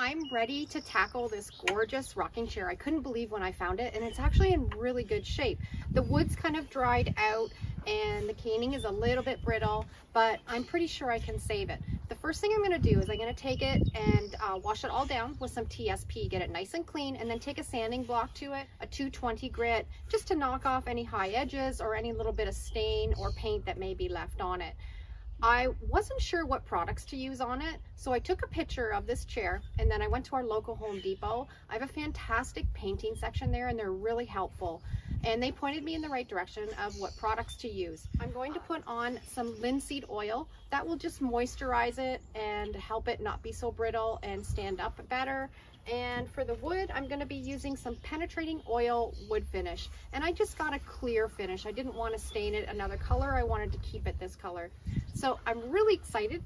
I'm ready to tackle this gorgeous rocking chair. I couldn't believe when I found it, and it's actually in really good shape. The wood's kind of dried out and the caning is a little bit brittle, but I'm pretty sure I can save it. The first thing I'm going to do is I'm going to take it and wash it all down with some TSP, get it nice and clean, and then take a sanding block to it, a 220 grit, just to knock off any high edges or any little bit of stain or paint that may be left on it. I wasn't sure what products to use on it, so I took a picture of this chair and then I went to our local Home Depot. I have a fantastic painting section there and they're really helpful. And they pointed me in the right direction of what products to use. I'm going to put on some linseed oil. That will just moisturize it and help it not be so brittle and stand up better. And for the wood, I'm going to be using some penetrating oil wood finish. And I just got a clear finish. I didn't want to stain it another color. I wanted to keep it this color. So I'm really excited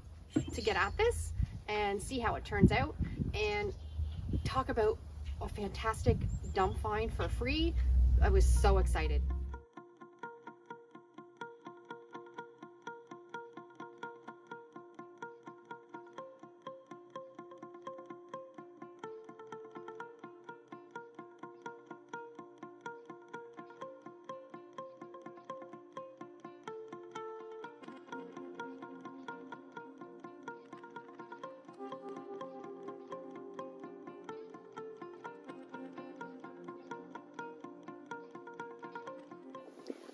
to get at this and see how it turns out and talk about a fantastic dump find for free. I was so excited.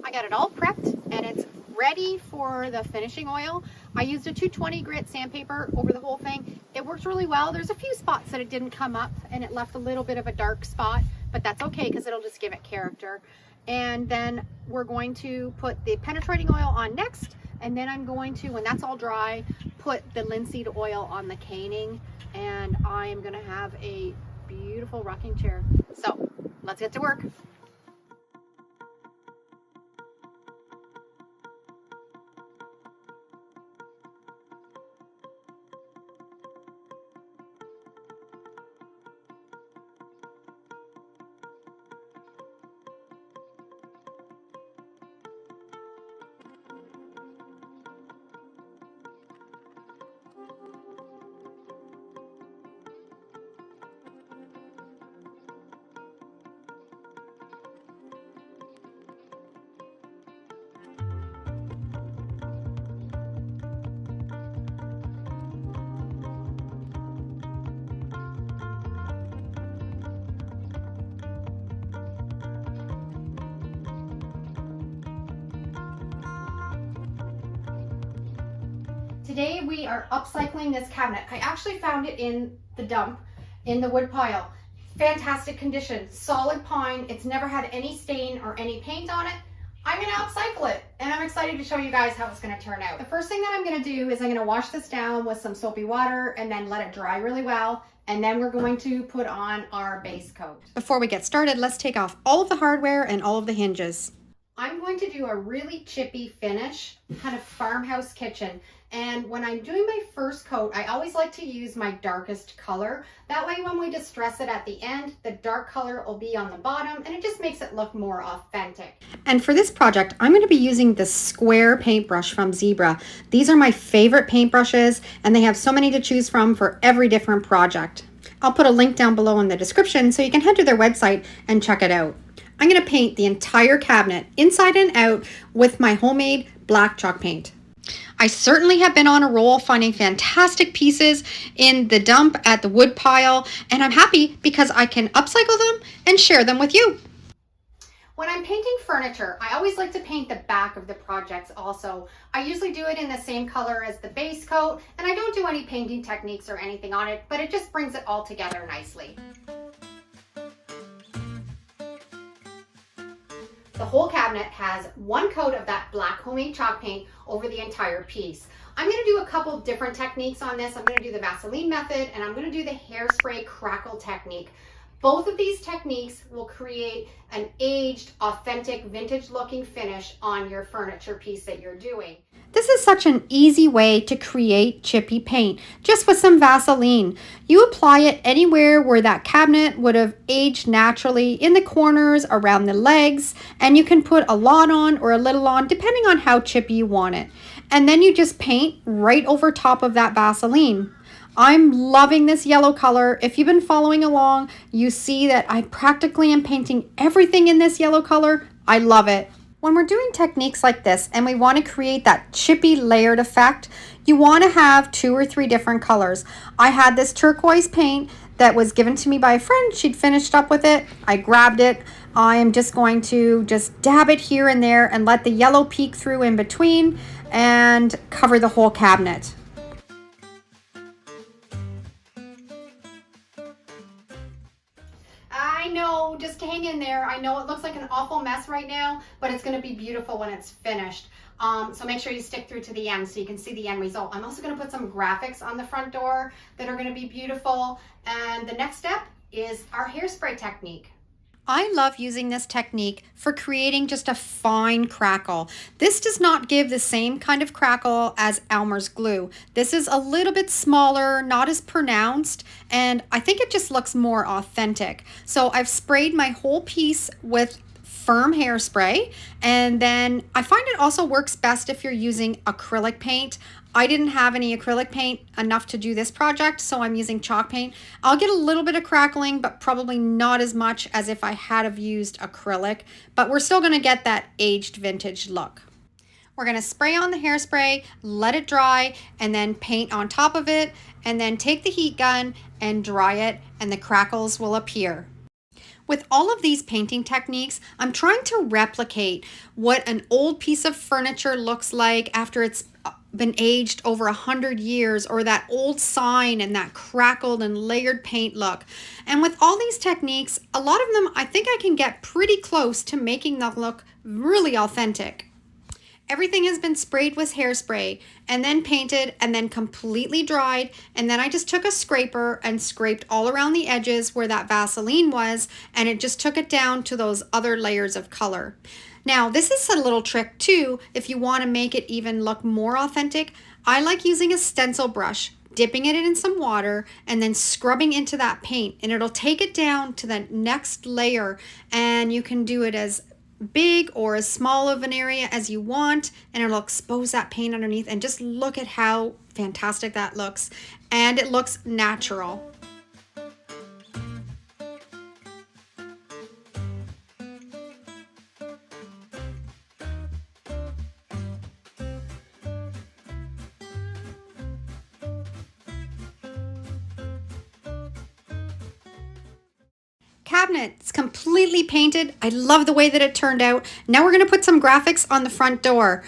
I got it all prepped and it's ready for the finishing oil. I used a 220 grit sandpaper over the whole thing. It worked really well. There's a few spots that it didn't come up and it left a little bit of a dark spot, but that's okay because it'll just give it character. And then we're going to put the penetrating oil on next, and then I'm going to, when that's all dry, put the linseed oil on the caning, and I am going to have a beautiful rocking chair. So let's get to work. Today we are upcycling this cabinet. I actually found it in the dump, in the wood pile. Fantastic condition, solid pine. It's never had any stain or any paint on it. I'm gonna upcycle it and I'm excited to show you guys how it's gonna turn out. The first thing that I'm gonna do is I'm gonna wash this down with some soapy water and then let it dry really well. And then we're going to put on our base coat. Before we get started, let's take off all of the hardware and all of the hinges. I'm going to do a really chippy finish, kind of farmhouse kitchen. And when I'm doing my first coat, I always like to use my darkest color. That way when we distress it at the end, the dark color will be on the bottom and it just makes it look more authentic. And for this project, I'm going to be using the square paintbrush from Zebra. These are my favorite paintbrushes and they have so many to choose from for every different project. I'll put a link down below in the description so you can head to their website and check it out. I'm going to paint the entire cabinet inside and out with my homemade black chalk paint. I certainly have been on a roll finding fantastic pieces in the dump at the wood pile, and I'm happy because I can upcycle them and share them with you. When I'm painting furniture, I always like to paint the back of the projects also. I usually do it in the same color as the base coat, and I don't do any painting techniques or anything on it, but it just brings it all together nicely. The whole cabinet has one coat of that black homemade chalk paint over the entire piece. I'm going to do a couple different techniques on this. I'm going to do the Vaseline method and I'm going to do the hairspray crackle technique. Both of these techniques will create an aged, authentic, vintage looking finish on your furniture piece that you're doing. This is such an easy way to create chippy paint, just with some Vaseline. You apply it anywhere where that cabinet would have aged naturally, in the corners, around the legs, and you can put a lot on or a little on, depending on how chippy you want it. And then you just paint right over top of that Vaseline. I'm loving this yellow color. If you've been following along, you see that I practically am painting everything in this yellow color. I love it. When we're doing techniques like this and we want to create that chippy layered effect, you want to have 2 or 3 different colors. I had this turquoise paint that was given to me by a friend. She'd finished up with it. I grabbed it. I am just going to dab it here and there and let the yellow peek through in between and cover the whole cabinet. I know, just hang in there. I know it looks like an awful mess right now, but it's going to be beautiful when it's finished. So make sure you stick through to the end so you can see the end result. I'm also going to put some graphics on the front door that are going to be beautiful. And the next step is our hairspray technique. I love using this technique for creating just a fine crackle. This does not give the same kind of crackle as Elmer's glue. This is a little bit smaller, not as pronounced, and I think it just looks more authentic. So I've sprayed my whole piece with firm hairspray, and then I find it also works best if you're using acrylic paint. I didn't have any acrylic paint enough to do this project, so I'm using chalk paint. I'll get a little bit of crackling, but probably not as much as if I had have used acrylic, but we're still gonna get that aged vintage look. We're gonna spray on the hairspray, let it dry, and then paint on top of it, and then take the heat gun and dry it, and the crackles will appear. With all of these painting techniques, I'm trying to replicate what an old piece of furniture looks like after it's been aged over 100 years, or that old sign and that crackled and layered paint look. And with all these techniques, a lot of them I think I can get pretty close to making them look really authentic. Everything has been sprayed with hairspray and then painted and then completely dried, and then I just took a scraper and scraped all around the edges where that Vaseline was, and it just took it down to those other layers of color. Now, this is a little trick too if you want to make it even look more authentic. I like using a stencil brush, dipping it in some water, and then scrubbing into that paint, and it'll take it down to the next layer, and you can do it as big or as small of an area as you want, and it'll expose that paint underneath, and just look at how fantastic that looks, and it looks natural. Cabinet's completely painted. I love the way that it turned out. Now we're going to put some graphics on the front door.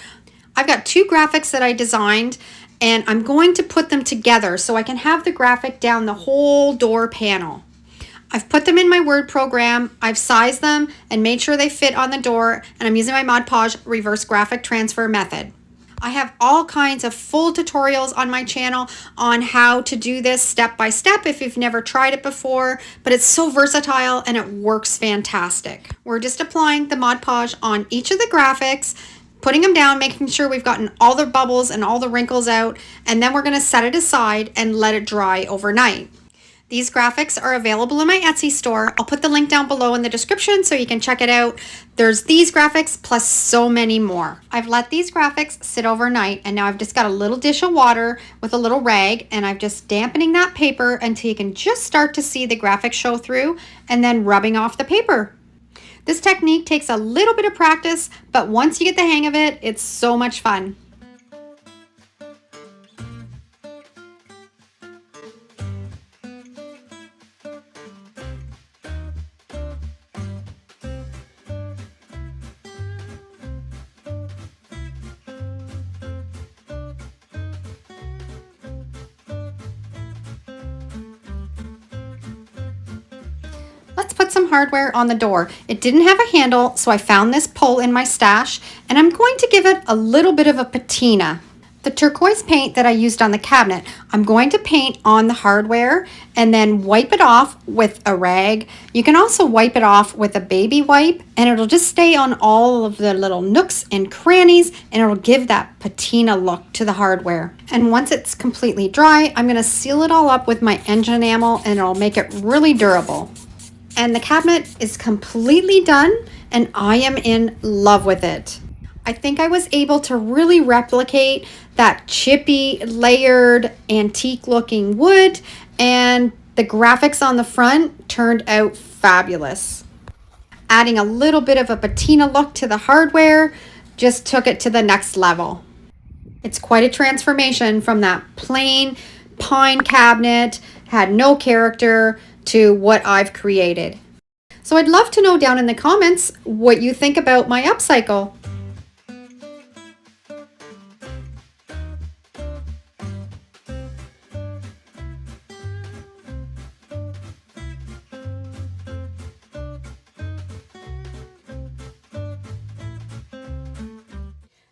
I've got 2 graphics that I designed, and I'm going to put them together so I can have the graphic down the whole door panel. I've put them in my Word program, I've sized them and made sure they fit on the door, and I'm using my Mod Podge reverse graphic transfer method. I have all kinds of full tutorials on my channel on how to do this step by step if you've never tried it before, but it's so versatile and it works fantastic. We're just applying the Mod Podge on each of the graphics, putting them down, making sure we've gotten all the bubbles and all the wrinkles out, and then we're going to set it aside and let it dry overnight. These graphics are available in my Etsy store. I'll put the link down below in the description so you can check it out. There's these graphics plus so many more. I've let these graphics sit overnight, and now I've just got a little dish of water with a little rag, and I'm just dampening that paper until you can just start to see the graphics show through, and then rubbing off the paper. This technique takes a little bit of practice, but once you get the hang of it, it's so much fun. Let's put some hardware on the door. It didn't have a handle, so I found this pole in my stash, and I'm going to give it a little bit of a patina. The turquoise paint that I used on the cabinet, I'm going to paint on the hardware and then wipe it off with a rag. You can also wipe it off with a baby wipe, and it'll just stay on all of the little nooks and crannies, and it'll give that patina look to the hardware. And once it's completely dry, I'm going to seal it all up with my engine enamel, and it'll make it really durable. And the cabinet is completely done, and I am in love with it. I think I was able to really replicate that chippy, layered, antique looking wood, and the graphics on the front turned out fabulous. Adding a little bit of a patina look to the hardware just took it to the next level. It's quite a transformation from that plain pine cabinet, had no character, to what I've created. So I'd love to know down in the comments what you think about my upcycle.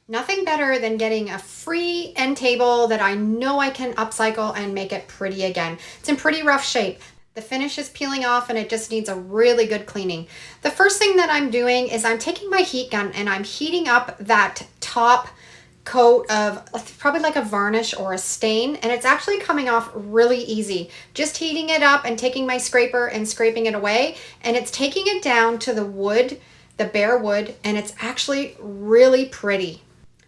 Nothing better than getting a free end table that I know I can upcycle and make it pretty again. It's in pretty rough shape. The finish is peeling off and it just needs a really good cleaning. The first thing that I'm doing is I'm taking my heat gun and I'm heating up that top coat of probably like a varnish or a stain, and it's actually coming off really easy. Just heating it up and taking my scraper and scraping it away, and it's taking it down to the wood, the bare wood, and it's actually really pretty.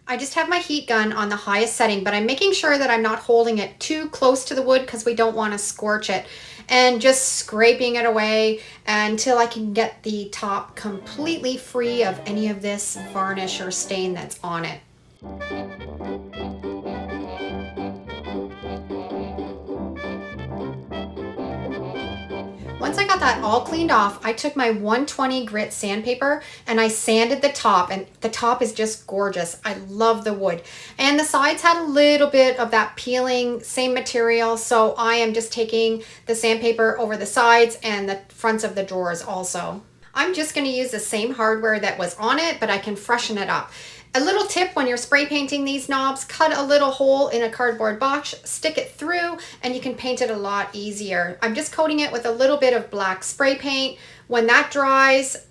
I just have my heat gun on the highest setting, but I'm making sure that I'm not holding it too close to the wood because we don't want to scorch it, and just scraping it away until I can get the top completely free of any of this varnish or stain that's on it. Once I got that all cleaned off, I took my 120 grit sandpaper and I sanded the top, and the top is just gorgeous. I love the wood. And the sides had a little bit of that peeling, same material, so I am just taking the sandpaper over the sides and the fronts of the drawers also. I'm just going to use the same hardware that was on it, but I can freshen it up. A little tip when you're spray painting these knobs, cut a little hole in a cardboard box, stick it through, and you can paint it a lot easier. I'm just coating it with a little bit of black spray paint. When that dries,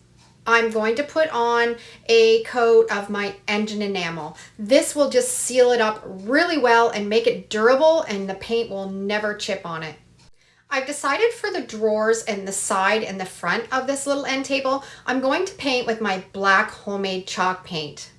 I'm going to put on a coat of my engine enamel. This will just seal it up really well and make it durable, and the paint will never chip on it. I've decided for the drawers and the side and the front of this little end table, I'm going to paint with my black homemade chalk paint.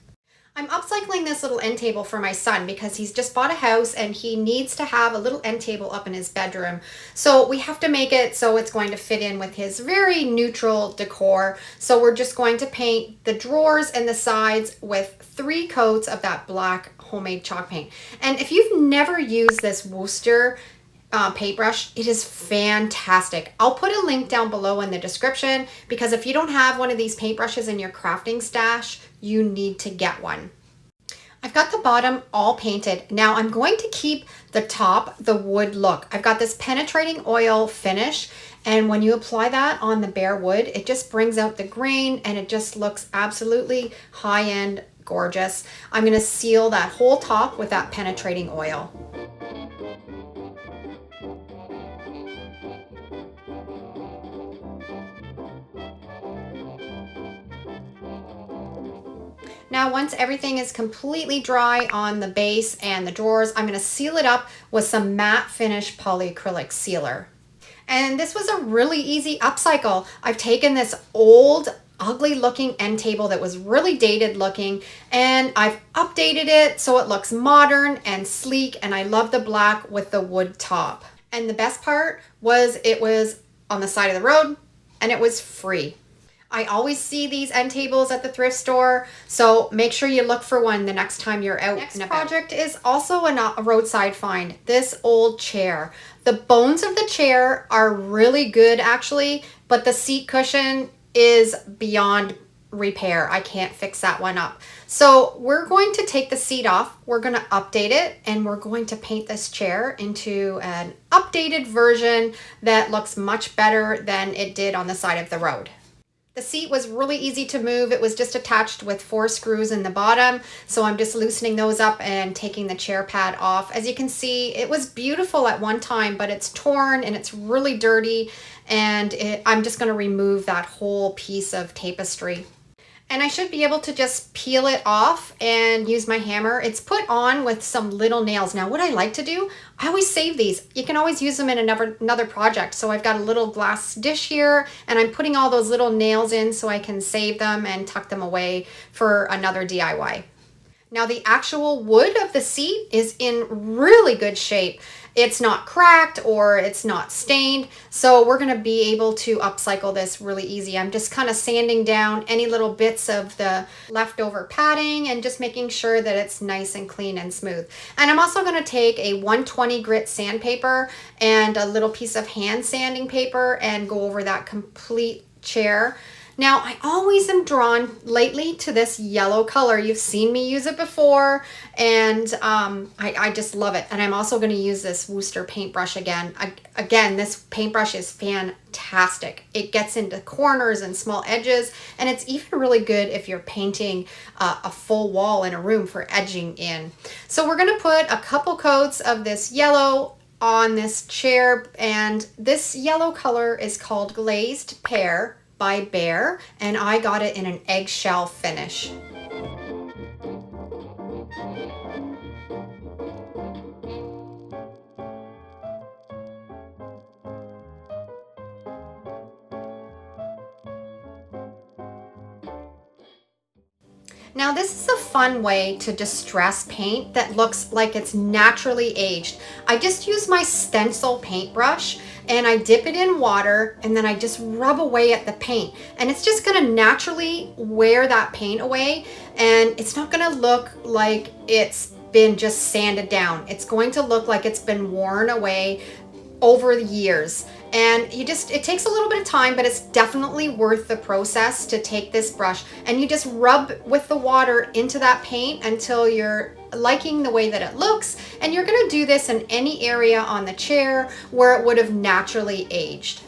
I'm upcycling this little end table for my son because he's just bought a house and he needs to have a little end table up in his bedroom. So we have to make it so it's going to fit in with his very neutral decor. So we're just going to paint the drawers and the sides with 3 coats of that black homemade chalk paint. And if you've never used this Worcester paintbrush, it is fantastic. I'll put a link down below in the description because if you don't have one of these paintbrushes in your crafting stash, you need to get one. I've got the bottom all painted. Now I'm going to keep the top, the wood look. I've got this penetrating oil finish, and when you apply that on the bare wood, it just brings out the grain and it just looks absolutely high-end gorgeous. I'm going to seal that whole top with that penetrating oil. Now, once everything is completely dry on the base and the drawers, I'm going to seal it up with some matte finish polyacrylic sealer. And this was a really easy upcycle. I've taken this old, ugly looking end table that was really dated looking, and I've updated it so it looks modern and sleek, and I love the black with the wood top. And the best part was it was on the side of the road and it was free. I always see these end tables at the thrift store, so make sure you look for one the next time you're out. Next project is also a roadside find, this old chair. The bones of the chair are really good actually, but the seat cushion is beyond repair. I can't fix that one up. So we're going to take the seat off, we're going to update it, and we're going to paint this chair into an updated version that looks much better than it did on the side of the road. The seat was really easy to move. It was just attached with 4 screws in the bottom. So I'm just loosening those up and taking the chair pad off. As you can see, it was beautiful at one time, but it's torn and it's really dirty. And I'm just going to remove that whole piece of tapestry. And I should be able to just peel it off and use my hammer. It's put on with some little nails. Now what I like to do, I always save these. You can always use them in another project. So I've got a little glass dish here and I'm putting all those little nails in so I can save them and tuck them away for another DIY. Now the actual wood of the seat is in really good shape. It's not cracked or it's not stained. So we're gonna be able to upcycle this really easy. I'm just kind of sanding down any little bits of the leftover padding and just making sure that it's nice and clean and smooth. And I'm also gonna take a 120 grit sandpaper and a little piece of hand sanding paper and go over that complete chair. Now, I always am drawn lately to this yellow color. You've seen me use it before, and I just love it. And I'm also going to use this Worcester paintbrush again. Again, this paintbrush is fantastic. It gets into corners and small edges, and it's even really good if you're painting a full wall in a room for edging in. So we're going to put a couple coats of this yellow on this chair, and this yellow color is called Glazed Pear by Bear, and I got it in an eggshell finish. Now this is a fun way to distress paint that looks like it's naturally aged. I just use my stencil paintbrush and I dip it in water and then I just rub away at the paint, and it's just gonna naturally wear that paint away, and it's not gonna look like it's been just sanded down. It's going to look like it's been worn away over the years. And it takes a little bit of time, but it's definitely worth the process to take this brush and you just rub with the water into that paint until you're liking the way that it looks. And you're gonna do this in any area on the chair where it would have naturally aged.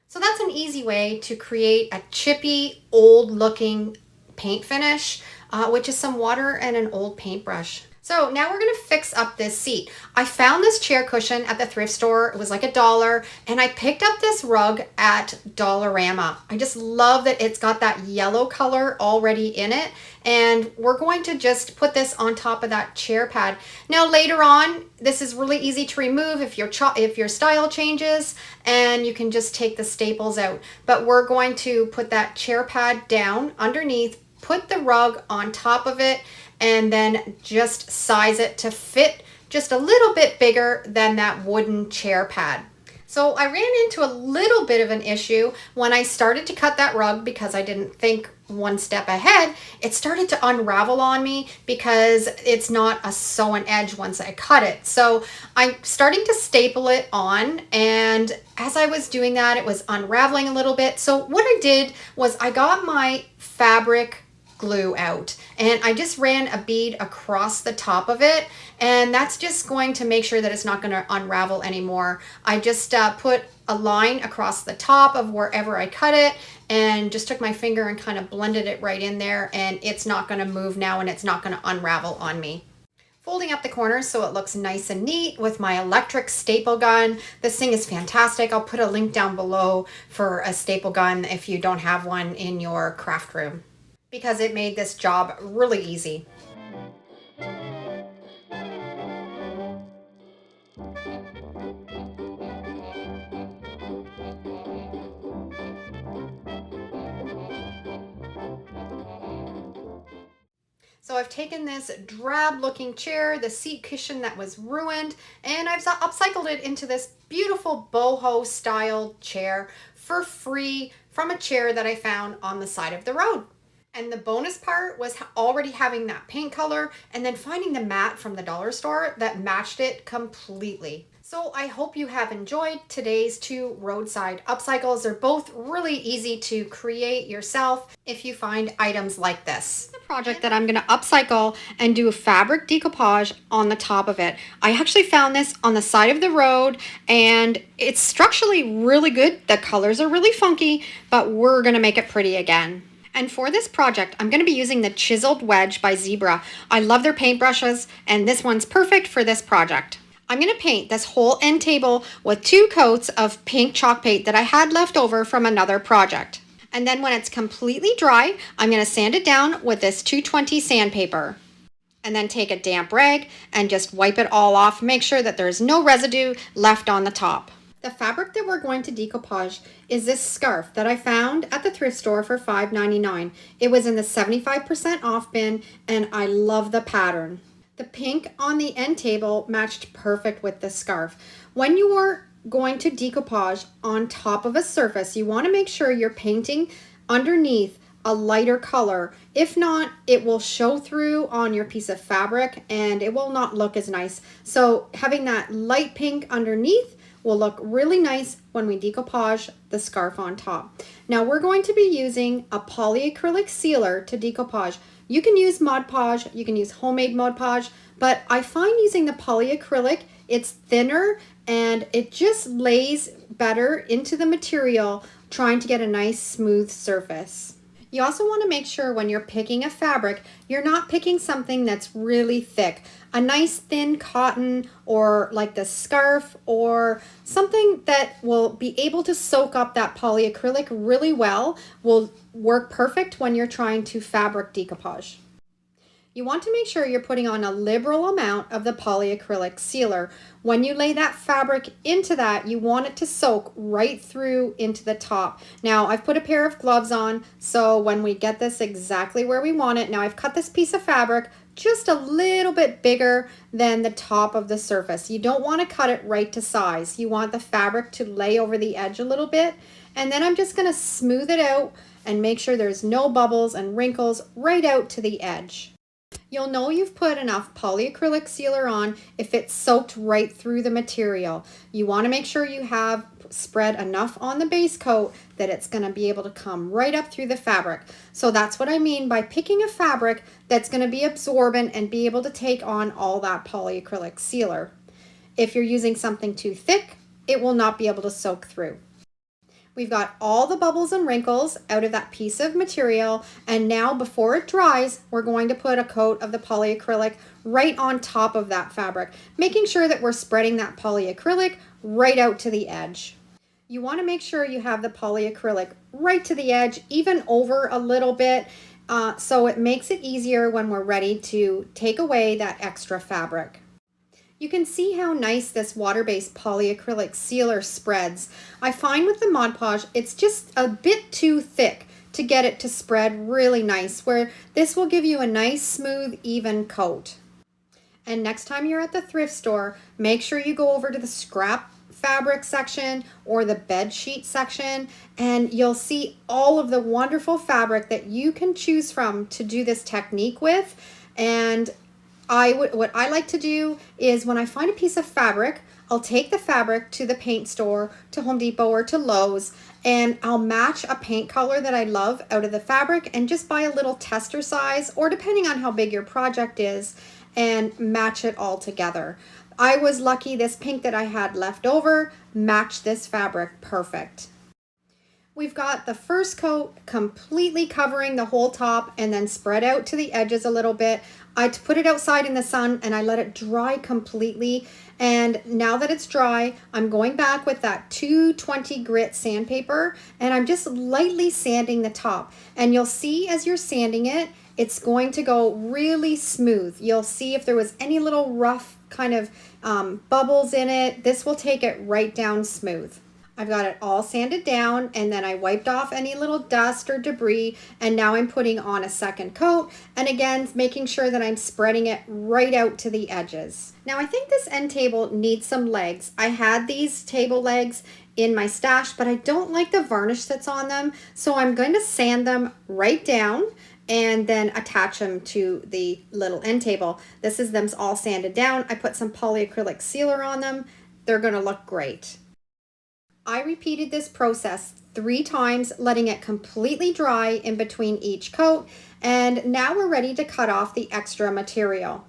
So that's an easy way to create a chippy, old looking paint finish, which is some water and an old paintbrush. So now we're gonna fix up this seat. I found this chair cushion at the thrift store. It was like $1, and I picked up this rug at Dollarama. I just love that it's got that yellow color already in it, and we're going to just put this on top of that chair pad. Now later on, this is really easy to remove if your style changes, and you can just take the staples out. But we're going to put that chair pad down underneath, put the rug on top of it, and then just size it to fit just a little bit bigger than that wooden chair pad. So I ran into a little bit of an issue when I started to cut that rug because I didn't think one step ahead. It started to unravel on me because it's not a sew-and edge once I cut it. So I'm starting to staple it on, and as I was doing that, it was unraveling a little bit. So what I did was I got my fabric glue out and I just ran a bead across the top of it, and that's just going to make sure that it's not going to unravel anymore. I just put a line across the top of wherever I cut it and just took my finger and kind of blended it right in there, and it's not going to move now and it's not going to unravel on me. Folding up the corners so it looks nice and neat with my electric staple gun. This thing is fantastic. I'll put a link down below for a staple gun if you don't have one in your craft room, because it made this job really easy. So I've taken this drab looking chair, the seat cushion that was ruined, and I've upcycled it into this beautiful boho style chair for free from a chair that I found on the side of the road. And the bonus part was already having that paint color and then finding the mat from the dollar store that matched it completely. So I hope you have enjoyed today's 2 roadside upcycles. They're both really easy to create yourself if you find items like this. project that I'm going to upcycle and do a fabric decoupage on the top of it. I actually found this on the side of the road and it's structurally really good. The colors are really funky, but we're going to make it pretty again. And for this project, I'm going to be using the Chiseled Wedge by Zebra. I love their paintbrushes and this one's perfect for this project. I'm going to paint this whole end table with 2 coats of pink chalk paint that I had left over from another project. And then when it's completely dry, I'm going to sand it down with this 220 sandpaper. And then take a damp rag and just wipe it all off. Make sure that there's no residue left on the top. The fabric that we're going to decoupage is this scarf that I found at the thrift store for $5.99. It was in the 75% off bin and I love the pattern. The pink on the end table matched perfect with the scarf. When you are going to decoupage on top of a surface, you want to make sure you're painting underneath a lighter color. If not, it will show through on your piece of fabric and it will not look as nice. So having that light pink underneath will look really nice when we decoupage the scarf on top. Now we're going to be using a polyacrylic sealer to decoupage. You can use Mod Podge, you can use homemade Mod Podge, but I find using the polyacrylic, it's thinner and it just lays better into the material, trying to get a nice smooth surface. You also want to make sure when you're picking a fabric, you're not picking something that's really thick. A nice thin cotton or like the scarf or something that will be able to soak up that polyacrylic really well will work perfect when you're trying to fabric decoupage. You want to make sure you're putting on a liberal amount of the polyacrylic sealer. When you lay that fabric into that, you want it to soak right through into the top. Now, I've put a pair of gloves on, so when we get this exactly where we want it, now I've cut this piece of fabric just a little bit bigger than the top of the surface. You don't want to cut it right to size. You want the fabric to lay over the edge a little bit, and then I'm just going to smooth it out and make sure there's no bubbles and wrinkles right out to the edge. You'll know you've put enough polyacrylic sealer on if it's soaked right through the material. You want to make sure you have spread enough on the base coat that it's going to be able to come right up through the fabric. So that's what I mean by picking a fabric that's going to be absorbent and be able to take on all that polyacrylic sealer. If you're using something too thick, it will not be able to soak through. We've got all the bubbles and wrinkles out of that piece of material, and now before it dries, we're going to put a coat of the polyacrylic right on top of that fabric, making sure that we're spreading that polyacrylic right out to the edge. You want to make sure you have the polyacrylic right to the edge, even over a little bit, so it makes it easier when we're ready to take away that extra fabric. You can see how nice this water-based polyacrylic sealer spreads. I find with the Mod Podge, it's just a bit too thick to get it to spread really nice, where this will give you a nice, smooth, even coat. And next time you're at the thrift store, make sure you go over to the scrap fabric section or the bed sheet section, and you'll see all of the wonderful fabric that you can choose from to do this technique with. And what I like to do is when I find a piece of fabric, I'll take the fabric to the paint store, to Home Depot or to Lowe's, and I'll match a paint color that I love out of the fabric and just buy a little tester size, or depending on how big your project is, and match it all together. I was lucky this pink that I had left over matched this fabric perfect. We've got the first coat completely covering the whole top and then spread out to the edges a little bit. I put it outside in the sun and I let it dry completely. And now that it's dry, I'm going back with that 220 grit sandpaper and I'm just lightly sanding the top. And you'll see as you're sanding it, it's going to go really smooth. You'll see if there was any little rough kind of bubbles in it, this will take it right down smooth. I've got it all sanded down and then I wiped off any little dust or debris, and now I'm putting on a second coat, and again making sure that I'm spreading it right out to the edges. Now I think this end table needs some legs. I had these table legs in my stash, but I don't like the varnish that's on them, so I'm going to sand them right down and then attach them to the little end table. This is them all sanded down. I put some polyacrylic sealer on them. They're going to look great. I repeated this process 3 times, letting it completely dry in between each coat, And now we're ready to cut off the extra material.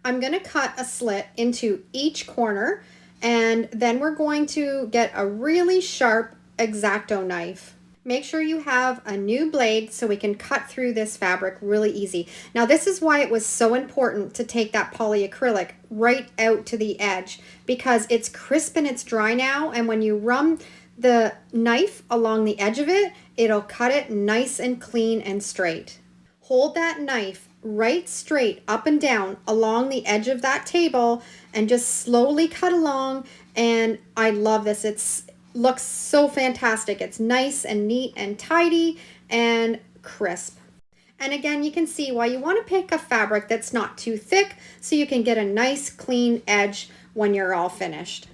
I'm going to cut a slit into each corner, and then we're going to get a really sharp X-Acto knife. Make sure you have a new blade so we can cut through this fabric really easy. Now this is why it was so important to take that polyacrylic right out to the edge, because it's crisp and it's dry now, and when you run the knife along the edge of it, it'll cut it nice and clean and straight. Hold that knife right straight up and down along the edge of that table and just slowly cut along, and I love this. It looks so fantastic. It's nice and neat and tidy and crisp. And again, you can see why you want to pick a fabric that's not too thick so you can get a nice clean edge when you're all finished.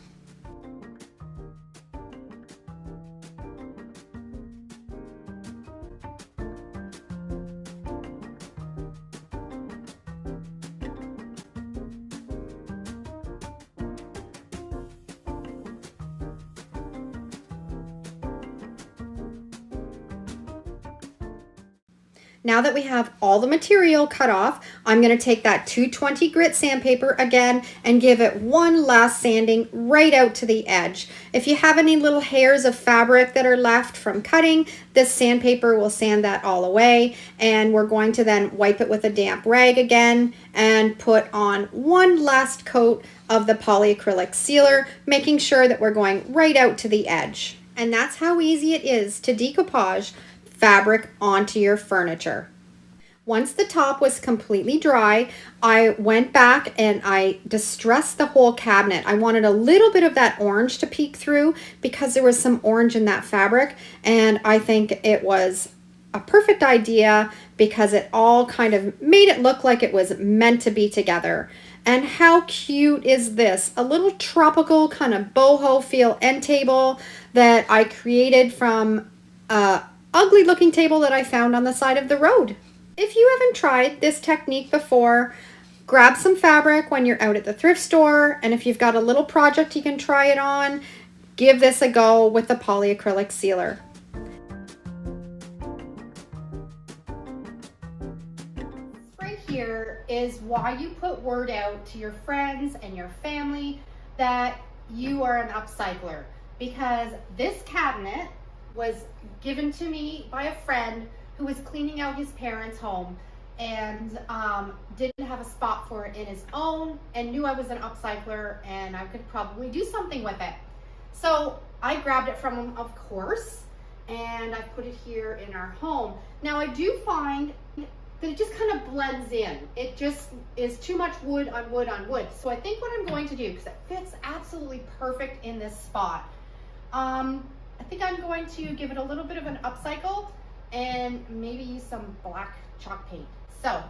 Now that we have all the material cut off, I'm going to take that 220 grit sandpaper again and give it one last sanding right out to the edge. If you have any little hairs of fabric that are left from cutting, this sandpaper will sand that all away, and we're going to then wipe it with a damp rag again and put on one last coat of the polyacrylic sealer, making sure that we're going right out to the edge. And that's how easy it is to decoupage fabric onto your furniture. Once the top was completely dry, I went back and I distressed the whole cabinet. I wanted a little bit of that orange to peek through because there was some orange in that fabric, and I think it was a perfect idea because it all kind of made it look like it was meant to be together. And how cute is this? A little tropical kind of boho feel end table that I created from ugly looking table that I found on the side of the road. If you haven't tried this technique before, grab some fabric when you're out at the thrift store, and if you've got a little project you can try it on, give this a go with the polyacrylic sealer. Right here is why you put word out to your friends and your family that you are an upcycler, because this cabinet was given to me by a friend who was cleaning out his parents' home and didn't have a spot for it in his own, and knew I was an upcycler and I could probably do something with it. So I grabbed it from him, of course, and I put it here in our home. Now I do find that it just kind of blends in. It just is too much wood on wood on wood. So I think what I'm going to do, because it fits absolutely perfect in this spot, I think I'm going to give it a little bit of an upcycle and maybe use some black chalk paint. So,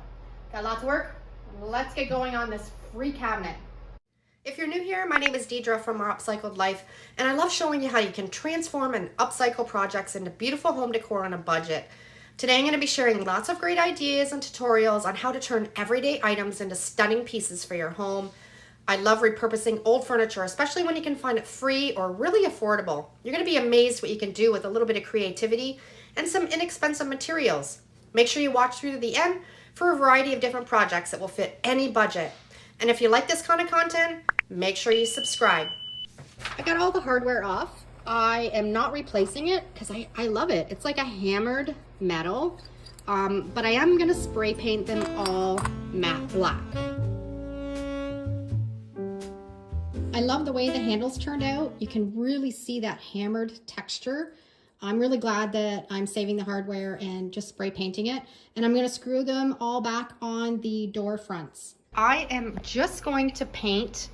got lots of work. Let's get going on this free cabinet. If you're new here, my name is Deidre from Our Upcycled Life, and I love showing you how you can transform and upcycle projects into beautiful home decor on a budget. Today I'm going to be sharing lots of great ideas and tutorials on how to turn everyday items into stunning pieces for your home. I love repurposing old furniture, especially when you can find it free or really affordable. You're going to be amazed what you can do with a little bit of creativity and some inexpensive materials. Make sure you watch through to the end for a variety of different projects that will fit any budget. And if you like this kind of content, make sure you subscribe. I got all the hardware off. I am not replacing it because I love it. It's like a hammered metal, but I am going to spray paint them all matte black. I love the way the handles turned out. You can really see that hammered texture. I'm really glad that I'm saving the hardware and just spray painting it. And I'm going to screw them all back on the door fronts. I am just going to paint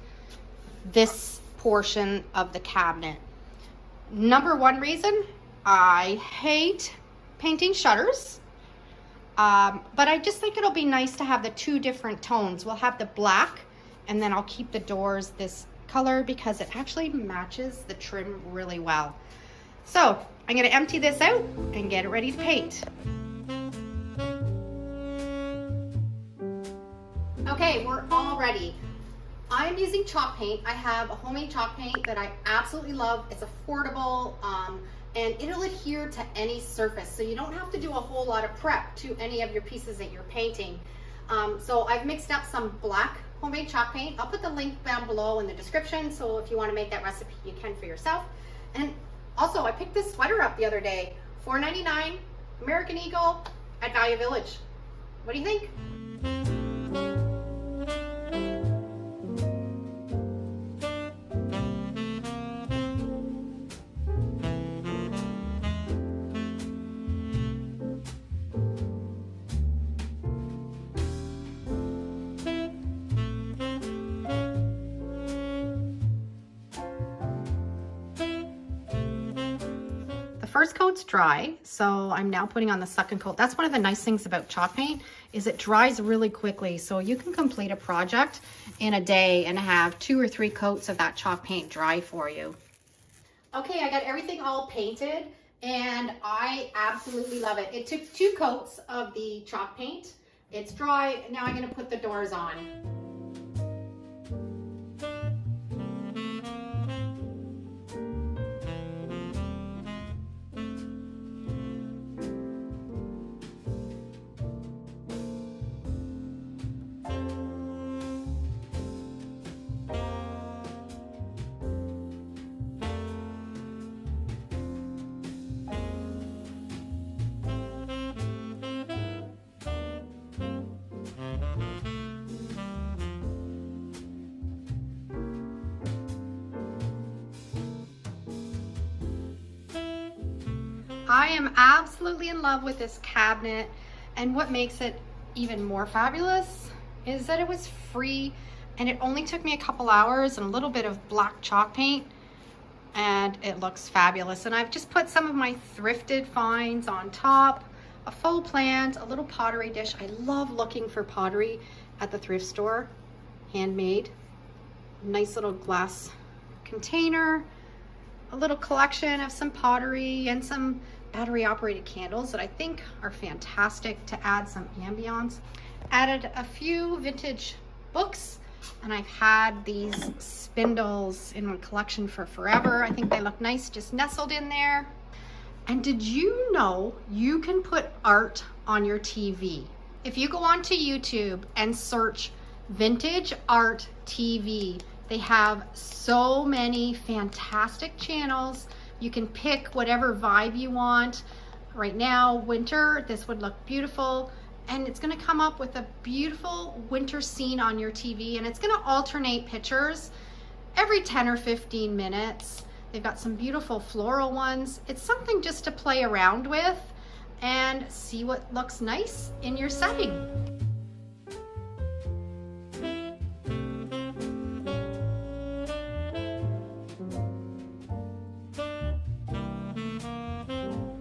this portion of the cabinet. Number one reason, I hate painting shutters. But I just think it'll be nice to have the two different tones. We'll have the black, and then I'll keep the doors this color because it actually matches the trim really well. So I'm going to empty this out and get it ready to paint. Okay, we're all ready. I'm using chalk paint. I have a homemade chalk paint that I absolutely love. It's affordable. and it'll adhere to any surface. So you don't have to do a whole lot of prep to any of your pieces that you're painting. So I've mixed up some black homemade chalk paint. I'll put the link down below in the description, so if you want to make that recipe, you can for yourself. And also, I picked this sweater up the other day, $4.99, American Eagle at Value Village. What do you think? First coat's dry, so I'm now putting on the second coat. That's one of the nice things about chalk paint, is it dries really quickly, so you can complete a project in a day and have 2 or 3 coats of that chalk paint dry for you. Okay, I got everything all painted and I absolutely love it. It took 2 coats of the chalk paint. It's dry. Now I'm going to put the doors on. I am absolutely in love with this cabinet, and what makes it even more fabulous is that it was free and it only took me a couple hours and a little bit of black chalk paint, and it looks fabulous. And I've just put some of my thrifted finds on top, a faux plant, a little pottery dish. I love looking for pottery at the thrift store, handmade. Nice little glass container, a little collection of some pottery and some battery operated candles that I think are fantastic to add some ambiance. Added a few vintage books, and I've had these spindles in my collection for forever. I think they look nice just nestled in there. And did you know you can put art on your TV? If you go onto YouTube and search vintage art TV, they have so many fantastic channels. You can pick whatever vibe you want. Right now, winter, this would look beautiful. And it's gonna come up with a beautiful winter scene on your TV, and it's gonna alternate pictures every 10 or 15 minutes. They've got some beautiful floral ones. It's something just to play around with and see what looks nice in your setting.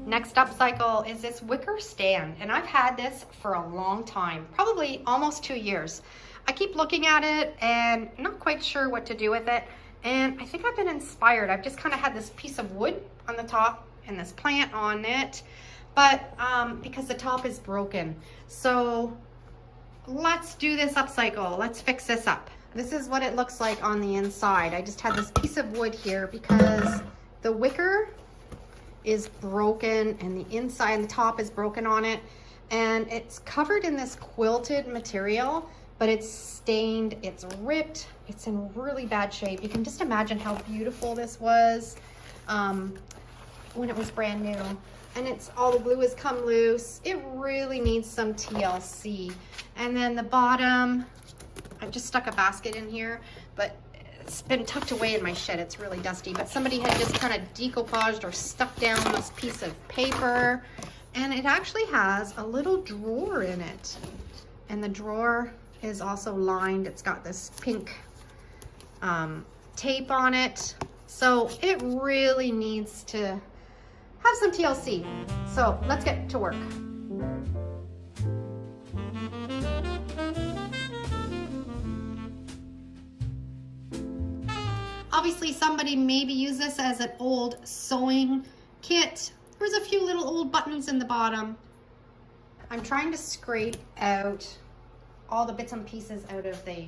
Next upcycle is this wicker stand, and I've had this for a long time, probably almost 2 years. I keep looking at it and not quite sure what to do with it, and I think I've been inspired. I've just kind of had this piece of wood on the top and this plant on it, but because the top is broken. So let's do this upcycle. Let's fix this up. This is what it looks like on the inside. I just had this piece of wood here because the wicker is broken and the inside and the top is broken on it, and it's covered in this quilted material, but it's stained, it's ripped, it's in really bad shape. You can just imagine how beautiful this was when it was brand new, and it's all the glue has come loose. It really needs some TLC. And then the bottom, I've just stuck a basket in here, but it's been tucked away in my shed. It's really dusty, but somebody had just kind of decoupaged or stuck down this piece of paper, and it actually has a little drawer in it, and the drawer is also lined. It's got this pink tape on it, so it really needs to have some TLC. So let's get to work. Obviously, somebody maybe used this as an old sewing kit. There's a few little old buttons in the bottom. I'm trying to scrape out all the bits and pieces out of the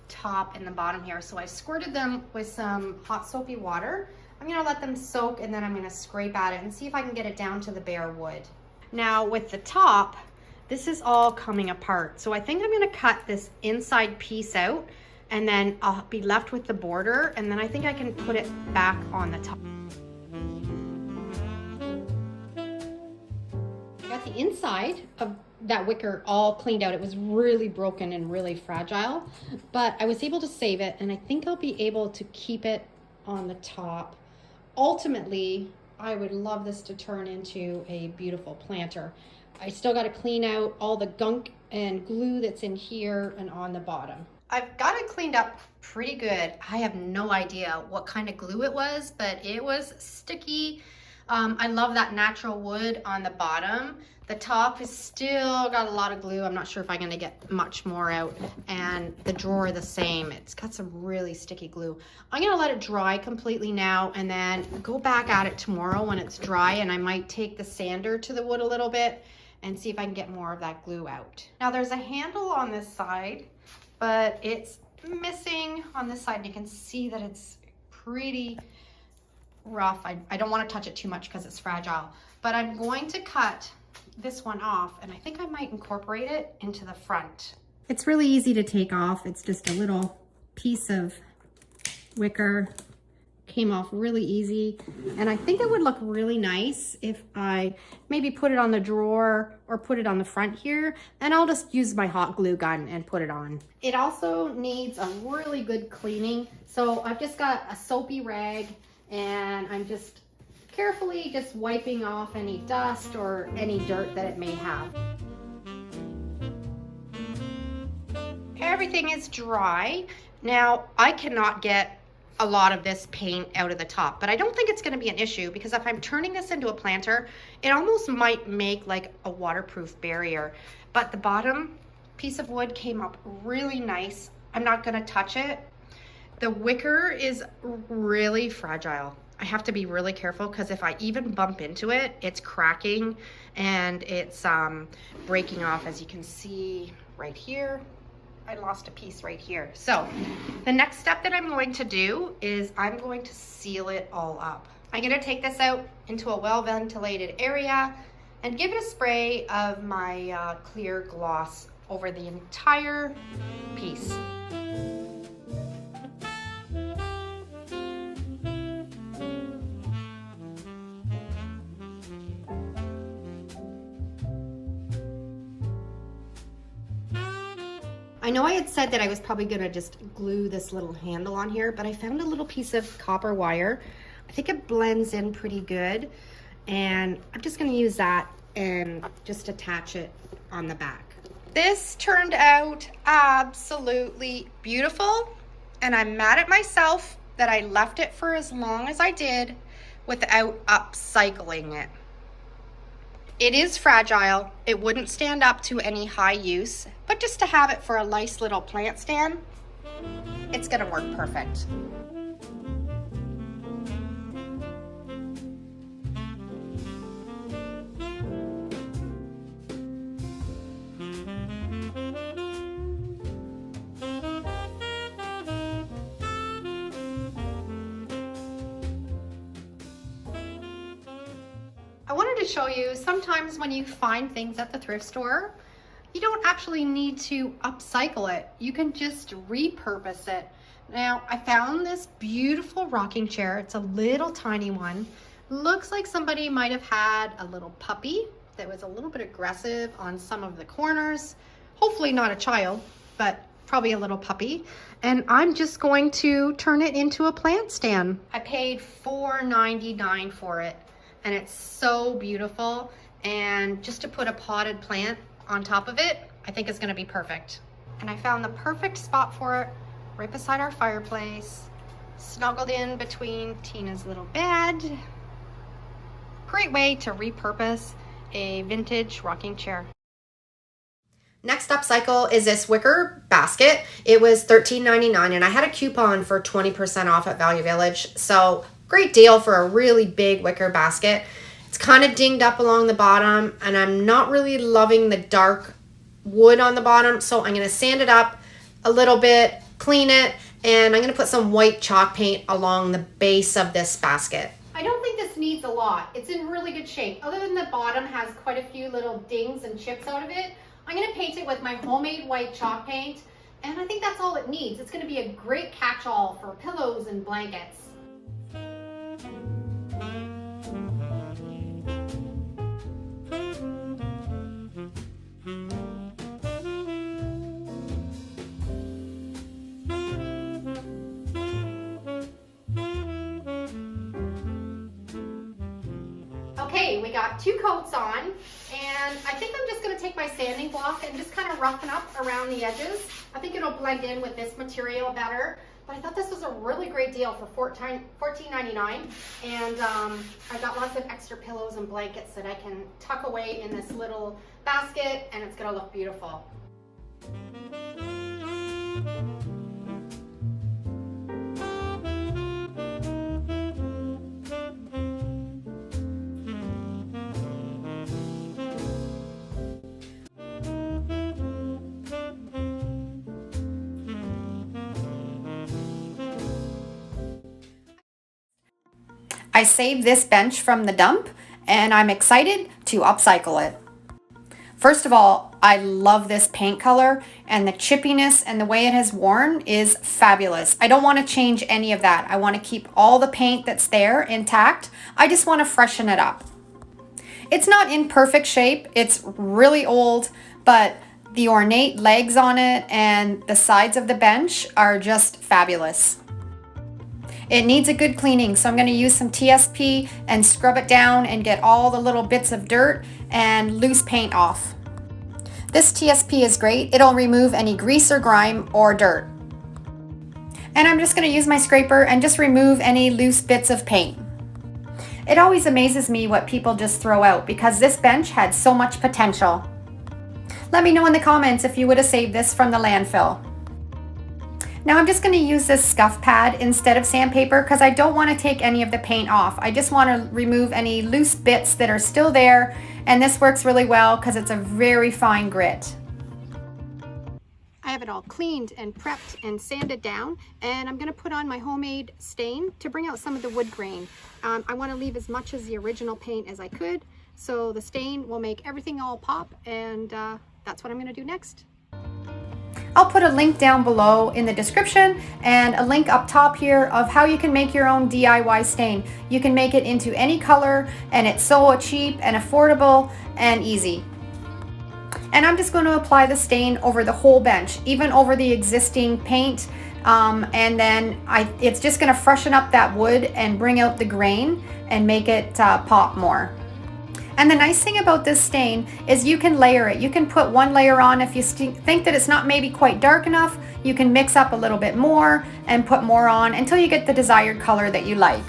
top and the bottom here. So I squirted them with some hot soapy water. I'm gonna let them soak and then I'm gonna scrape at it and see if I can get it down to the bare wood. Now with the top, this is all coming apart. So I think I'm gonna cut this inside piece out and then I'll be left with the border, and then I think I can put it back on the top. I got the inside of that wicker all cleaned out. It was really broken and really fragile, but I was able to save it, and I think I'll be able to keep it on the top. Ultimately, I would love this to turn into a beautiful planter. I still got to clean out all the gunk and glue that's in here and on the bottom. I've got it cleaned up pretty good. I have no idea what kind of glue it was, but it was sticky. I love that natural wood on the bottom. The top is still got a lot of glue. I'm not sure if I'm gonna get much more out. And the drawer the same. It's got some really sticky glue. I'm gonna let it dry completely now and then go back at it tomorrow when it's dry, and I might take the sander to the wood a little bit and see if I can get more of that glue out. Now there's a handle on this side, but it's missing on this side. You can see that it's pretty rough. I don't want to touch it too much because it's fragile, but I'm going to cut this one off, and I think I might incorporate it into the front. It's really easy to take off. It's just a little piece of wicker. Came off really easy, and I think it would look really nice if I maybe put it on the drawer or put it on the front here, and I'll just use my hot glue gun and put it on. It also needs a really good cleaning, so I've just got a soapy rag and I'm just carefully just wiping off any dust or any dirt that it may have. Everything is dry. Now I cannot get a lot of this paint out of the top, but I don't think it's going to be an issue, because if I'm turning this into a planter, it almost might make like a waterproof barrier. But the bottom piece of wood came up really nice. I'm not going to touch it. The wicker is really fragile. I have to be really careful, because if I even bump into it, it's cracking and it's breaking off, as you can see right here. I lost a piece right here. So the next step that I'm going to do is I'm going to seal it all up. I'm going to take this out into a well-ventilated area and give it a spray of my clear gloss over the entire piece. I know I had said that I was probably gonna just glue this little handle on here, but I found a little piece of copper wire. I think it blends in pretty good, and I'm just gonna use that and just attach it on the back. This turned out absolutely beautiful, and I'm mad at myself that I left it for as long as I did without upcycling it. It is fragile. It wouldn't stand up to any high use, but just to have it for a nice little plant stand, it's gonna work perfect. I wanted to show you, sometimes when you find things at the thrift store, you don't actually need to upcycle it. You can just repurpose it. Now, I found this beautiful rocking chair. It's a little tiny one. Looks like somebody might have had a little puppy that was a little bit aggressive on some of the corners. Hopefully not a child, but probably a little puppy. And I'm just going to turn it into a plant stand. I paid $4.99 for it, and it's so beautiful. And just to put a potted plant on top of it, I think it's gonna be perfect. And I found the perfect spot for it, right beside our fireplace, snuggled in between Tina's little bed. Great way to repurpose a vintage rocking chair. Next upcycle is this wicker basket. It was $13.99, and I had a coupon for 20% off at Value Village. So great deal for a really big wicker basket. It's kind of dinged up along the bottom, and I'm not really loving the dark wood on the bottom, so I'm going to sand it up a little bit, clean it, And I'm gonna put some white chalk paint along the base of this basket. I don't think this needs a lot. It's in really good shape. Other than the bottom has quite a few little dings and chips out of it, I'm gonna paint it with my homemade white chalk paint, and I think that's all it needs. It's gonna be a great catch-all for pillows and blankets. Okay, we got 2 coats on, and I think I'm just going to take my sanding block and just kind of roughen up around the edges. I think it'll blend in with this material better, but I thought this was a really great deal for $14.99, and I got lots of extra pillows and blankets that I can tuck away in this little basket, and it's going to look beautiful. I saved this bench from the dump and I'm excited to upcycle it. First of all, I love this paint color, and the chippiness and the way it has worn is fabulous. I don't want to change any of that. I want to keep all the paint that's there intact. I just want to freshen it up. It's not in perfect shape. It's really old, but the ornate legs on it and the sides of the bench are just fabulous. It needs a good cleaning, so I'm going to use some TSP and scrub it down and get all the little bits of dirt and loose paint off. This TSP is great. It'll remove any grease or grime or dirt. And I'm just going to use my scraper and just remove any loose bits of paint. It always amazes me what people just throw out because this bench had so much potential. Let me know in the comments if you would have saved this from the landfill. Now I'm just going to use this scuff pad instead of sandpaper because I don't want to take any of the paint off. I just want to remove any loose bits that are still there, and this works really well because it's a very fine grit. I have it all cleaned and prepped and sanded down, and I'm going to put on my homemade stain to bring out some of the wood grain. I want to leave as much as the original paint as I could, so the stain will make everything all pop, and that's what I'm going to do next. I'll put a link down below in the description and a link up top here of how you can make your own DIY stain. You can make it into any color, and it's so cheap and affordable and easy. And I'm just going to apply the stain over the whole bench, even over the existing paint, and then it's just going to freshen up that wood and bring out the grain and make it pop more. And the nice thing about this stain is you can layer it. You can put one layer on if you think that it's not maybe quite dark enough. You can mix up a little bit more and put more on until you get the desired color that you like.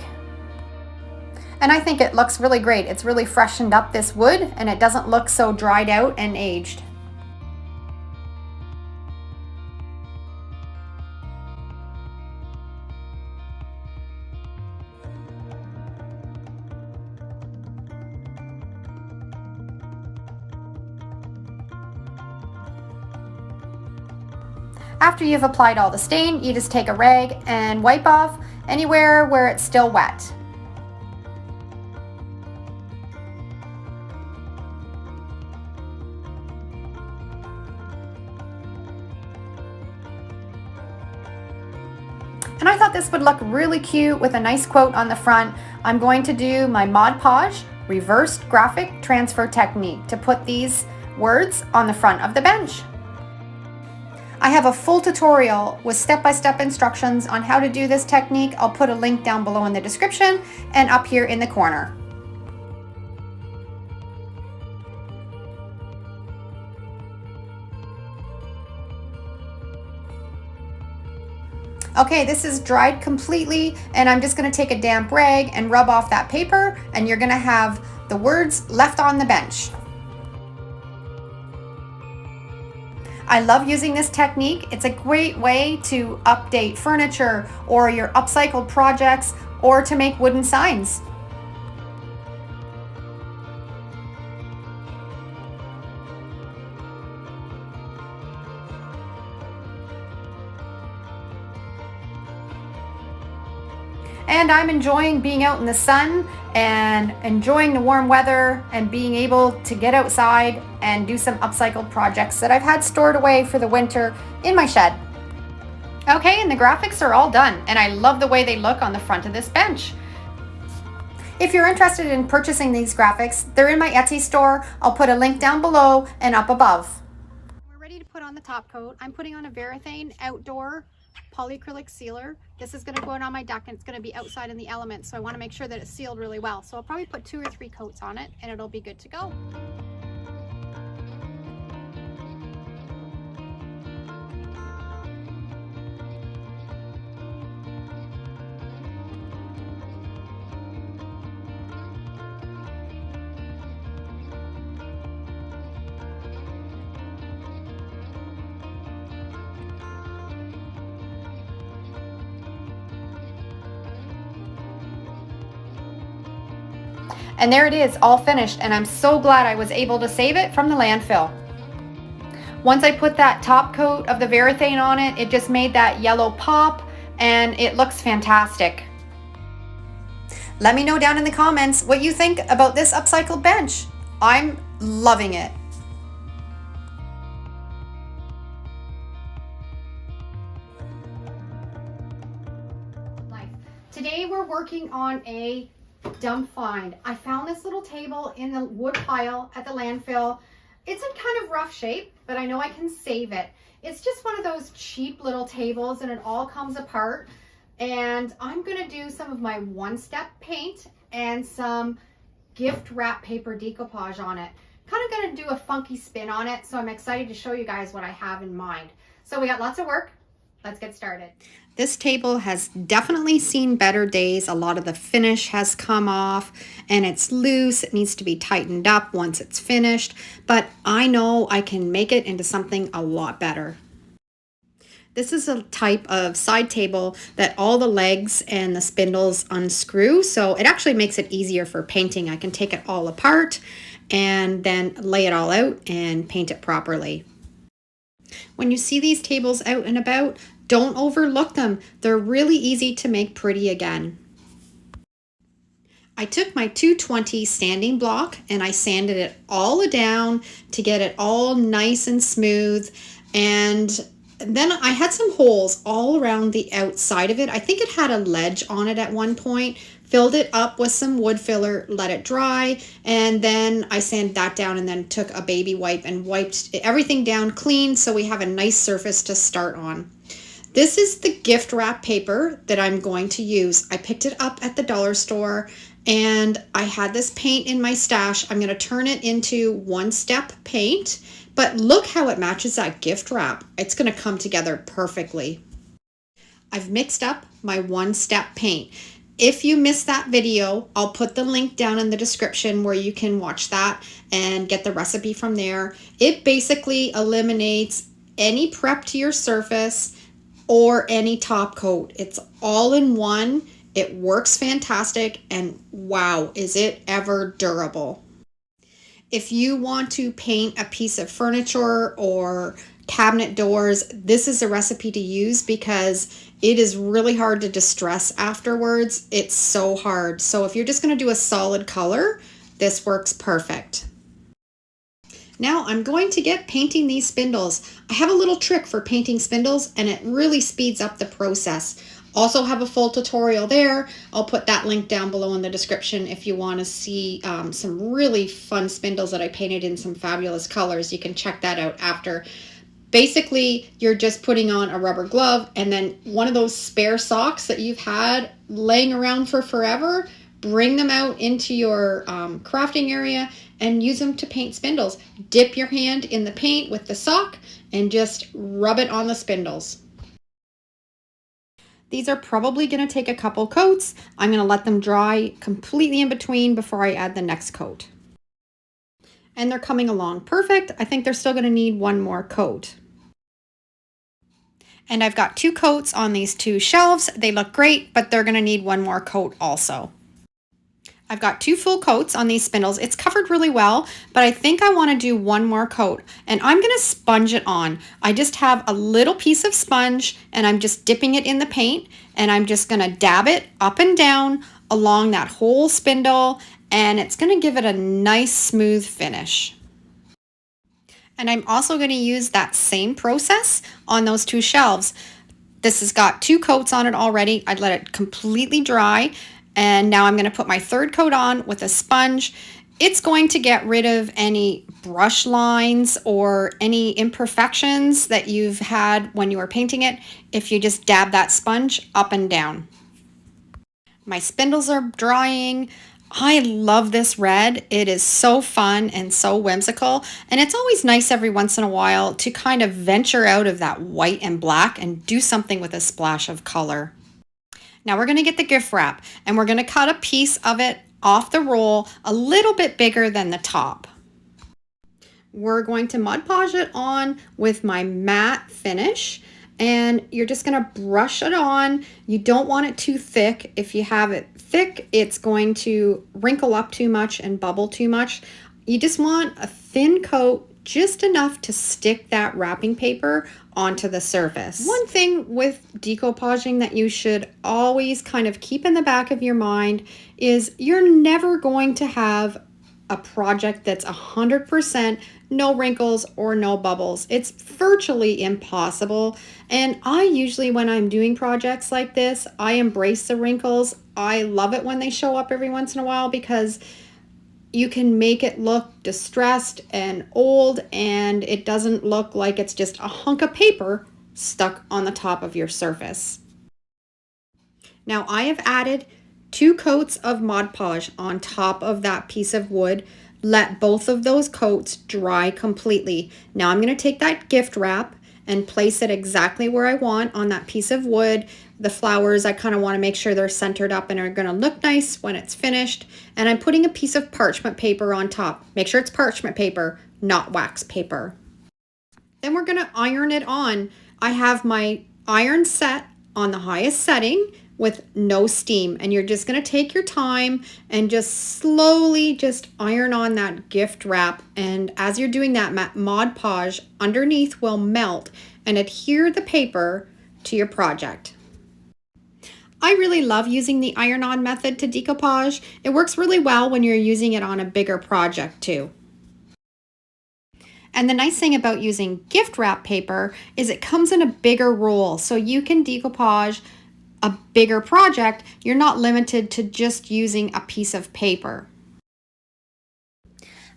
And I think it looks really great. It's really freshened up this wood, and it doesn't look so dried out and aged. After you've applied all the stain, you just take a rag and wipe off anywhere where it's still wet. And I thought this would look really cute with a nice quote on the front. I'm going to do my Mod Podge reversed graphic transfer technique to put these words on the front of the bench. I have a full tutorial with step-by-step instructions on how to do this technique. I'll put a link down below in the description and up here in the corner. Okay, this is dried completely, and I'm just going to take a damp rag and rub off that paper, and you're going to have the words left on the bench. I love using this technique. It's a great way to update furniture or your upcycled projects or to make wooden signs. and I'm enjoying being out in the sun and enjoying the warm weather and being able to get outside and do some upcycled projects that I've had stored away for the winter in my shed. Okay, and the graphics are all done, and I love the way they look on the front of this bench. If you're interested in purchasing these graphics, they're in my Etsy store. I'll put a link down below and up above. We're ready to put on the top coat. I'm putting on a Varathane outdoor polyacrylic sealer. This is going to go on my deck, and it's going to be outside in the elements, so I want to make sure that it's sealed really well. So I'll probably put 2 or 3 coats on it, and it'll be good to go. And there it is, all finished, and I'm so glad I was able to save it from the landfill. Once I put that top coat of the Varathane on it, it just made that yellow pop, and it looks fantastic. Let me know down in the comments what you think about this upcycled bench. I'm loving it. Today we're working on a dump find. I found this little table in the wood pile at the landfill. It's in kind of rough shape, but I know I can save it. It's just one of those cheap little tables, and it all comes apart. And I'm gonna do some of my one-step paint and some gift wrap paper decoupage on it. Kind of gonna do a funky spin on it, so I'm excited to show you guys what I have in mind. So we got lots of work. Let's get started. This table has definitely seen better days. A lot of the finish has come off and it's loose. It needs to be tightened up once it's finished, but I know I can make it into something a lot better. This is a type of side table that all the legs and the spindles unscrew, so it actually makes it easier for painting. I can take it all apart and then lay it all out and paint it properly. When you see these tables out and about, don't overlook them. They're really easy to make pretty again. I took my 220 sanding block and I sanded it all down to get it all nice and smooth. And then I had some holes all around the outside of it. I think it had a ledge on it at one point. Filled it up with some wood filler, let it dry, and then I sanded that down and then took a baby wipe and wiped everything down clean so we have a nice surface to start on. This is the gift wrap paper that I'm going to use. I picked it up at the dollar store and I had this paint in my stash. I'm going to turn it into one-step paint, but look how it matches that gift wrap. It's going to come together perfectly. I've mixed up my one-step paint. If you missed that video, I'll put the link down in the description where you can watch that and get the recipe from there. It basically eliminates any prep to your surface or any top coat. It's all in one. It works fantastic, and wow, is it ever durable. If you want to paint a piece of furniture or cabinet doors, this is a recipe to use because it is really hard to distress afterwards. It's so hard. So if you're just going to do a solid color, this works perfect. Now I'm going to get painting these spindles. I have a little trick for painting spindles and it really speeds up the process. Also have a full tutorial there. I'll put that link down below in the description if you want to see some really fun spindles that I painted in some fabulous colors. You can check that out after. Basically, you're just putting on a rubber glove and then one of those spare socks that you've had laying around for forever, bring them out into your crafting area and use them to paint spindles. Dip your hand in the paint with the sock and just rub it on the spindles. These are probably going to take a couple coats. I'm going to let them dry completely in between before I add the next coat. And they're coming along perfect. I think they're still going to need one more coat. And I've got 2 coats on these 2 shelves. They look great, but they're going to need one more coat also. I've got 2 full coats on these spindles. It's covered really well, but I think I want to do 1 more coat, and I'm going to sponge it on. I just have a little piece of sponge and I'm just dipping it in the paint, and I'm just going to dab it up and down along that whole spindle, and it's going to give it a nice smooth finish. And I'm also going to use that same process on those 2 shelves. This has got 2 coats on it already. I'd let it completely dry. And now I'm going to put my 3rd coat on with a sponge. It's going to get rid of any brush lines or any imperfections that you've had when you were painting it if you just dab that sponge up and down. My spindles are drying. I love this red. It is so fun and so whimsical, and it's always nice every once in a while to kind of venture out of that white and black and do something with a splash of color. Now we're going to get the gift wrap, and we're going to cut a piece of it off the roll a little bit bigger than the top. We're going to Mod Podge it on with my matte finish, and you're just going to brush it on. You don't want it too thick. If you have it thick, it's going to wrinkle up too much and bubble too much. You just want a thin coat, just enough to stick that wrapping paper onto the surface. One thing with decoupaging that you should always kind of keep in the back of your mind is you're never going to have a project that's 100% no wrinkles or no bubbles. It's virtually impossible. And I usually, when I'm doing projects like this, I embrace the wrinkles. I love it when they show up every once in a while because you can make it look distressed and old, and it doesn't look like it's just a hunk of paper stuck on the top of your surface. Now I have added 2 coats of Mod Podge on top of that piece of wood. Let both of those coats dry completely. Now I'm going to take that gift wrap and place it exactly where I want on that piece of wood. The flowers, I kind of want to make sure they're centered up and are going to look nice when it's finished. And I'm putting a piece of parchment paper on top. Make sure it's parchment paper, not wax paper. Then we're going to iron it on. I have my iron set on the highest setting with no steam, and you're just going to take your time and just slowly just iron on that gift wrap. And as you're doing that, Mod Podge underneath will melt and adhere the paper to your project. I really love using the iron-on method to decoupage. It works really well when you're using it on a bigger project too. And the nice thing about using gift wrap paper is it comes in a bigger roll, so you can decoupage a bigger project. You're not limited to just using a piece of paper.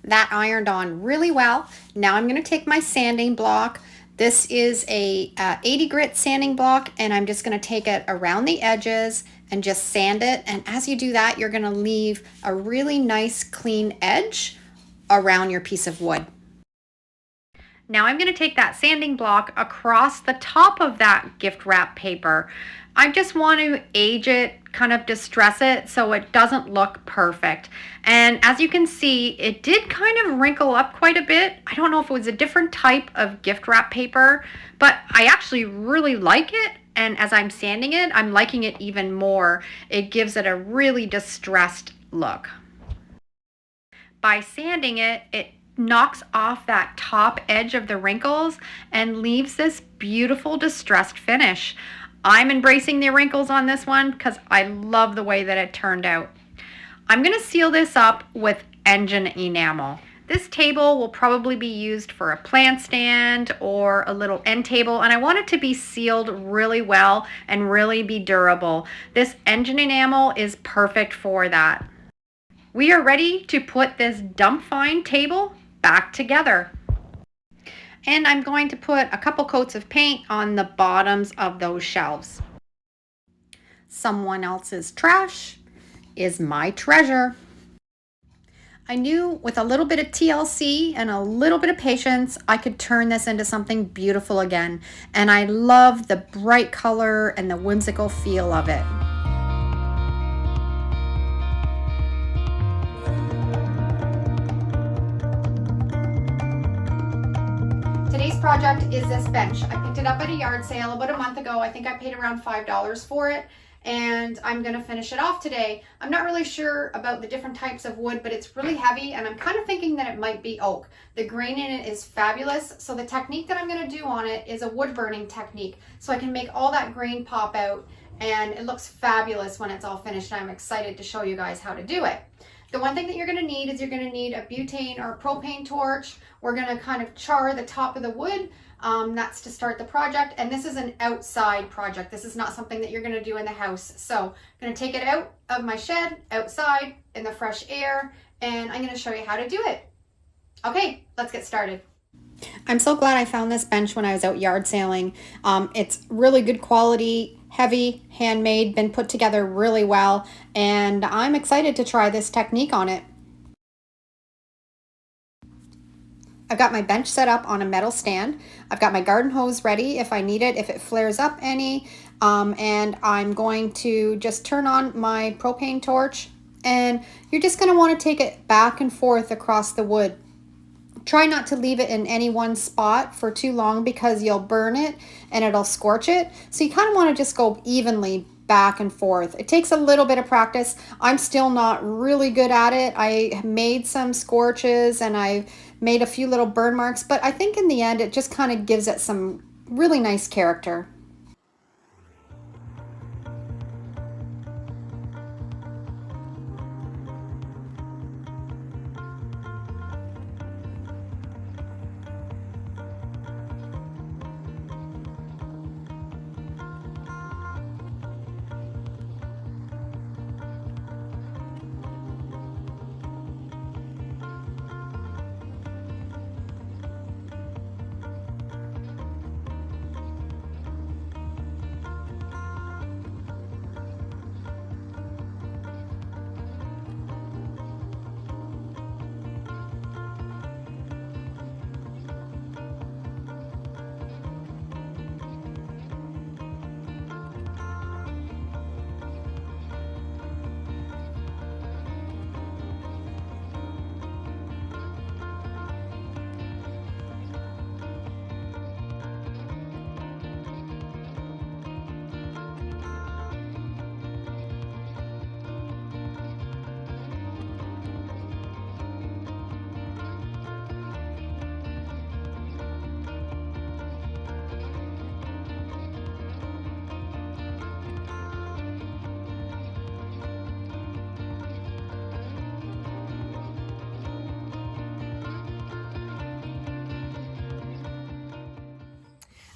That ironed on really well. Now I'm going to take my sanding block. This is a 80 grit sanding block, and I'm just going to take it around the edges and just sand it. And as you do that, you're going to leave a really nice clean edge around your piece of wood. Now I'm going to take that sanding block across the top of that gift wrap paper. I just want to age it, kind of distress it so it doesn't look perfect. And as you can see, it did kind of wrinkle up quite a bit. I don't know if it was a different type of gift wrap paper, but I actually really like it. And as I'm sanding it, I'm liking it even more. It gives it a really distressed look. By sanding it, it knocks off that top edge of the wrinkles and leaves this beautiful distressed finish. I'm embracing the wrinkles on this one because I love the way that it turned out. I'm going to seal this up with engine enamel. This table will probably be used for a plant stand or a little end table, and I want it to be sealed really well and really be durable. This engine enamel is perfect for that. We are ready to put this dump fine table back together. And I'm going to put a couple coats of paint on the bottoms of those shelves. Someone else's trash is my treasure. I knew with a little bit of TLC and a little bit of patience, I could turn this into something beautiful again. And I love the bright color and the whimsical feel of it. Today's project is this bench. I picked it up at a yard sale about a month ago. I think I paid around $5 for it. and I'm gonna finish it off today. I'm not really sure about the different types of wood, but it's really heavy, and I'm kind of thinking that it might be oak. The grain in it is fabulous, so the technique that I'm gonna do on it is a wood burning technique, so I can make all that grain pop out, and it looks fabulous when it's all finished. I'm excited to show you guys how to do it. The one thing that you're going to need is you're going to need a butane or propane torch. We're going to kind of char the top of the wood. That's to start the project. And this is an outside project. This is not something that you're going to do in the house. So I'm going to take it out of my shed, outside in the fresh air, and I'm going to show you how to do it. Okay, let's get started. I'm so glad I found this bench when I was out yard sailing. It's really good quality, heavy, handmade, been put together really well, and I'm excited to try this technique on it. I've got my bench set up on a metal stand. I've got my garden hose ready if I need it, if it flares up any, and I'm going to just turn on my propane torch, and you're just going to want to take it back and forth across the wood. Try not to leave it in any one spot for too long because you'll burn it and it'll scorch it. So you kind of want to just go evenly back and forth. It takes a little bit of practice. I'm still not really good at it. I made some scorches and I made a few little burn marks, but I think in the end it just kind of gives it some really nice character.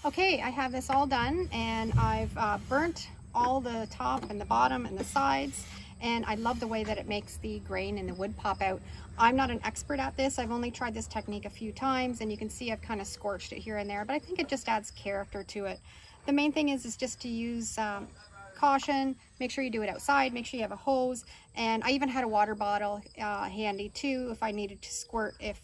Okay, I have this all done, and I've burnt all the top and the bottom and the sides, and I love the way that it makes the grain and the wood pop out. I'm not an expert at this. I've only tried this technique a few times, and you can see I've kind of scorched it here and there, but I think it just adds character to it. The main thing is just to use caution. Make sure you do it outside. Make sure you have a hose, and I even had a water bottle handy too if I needed to squirt if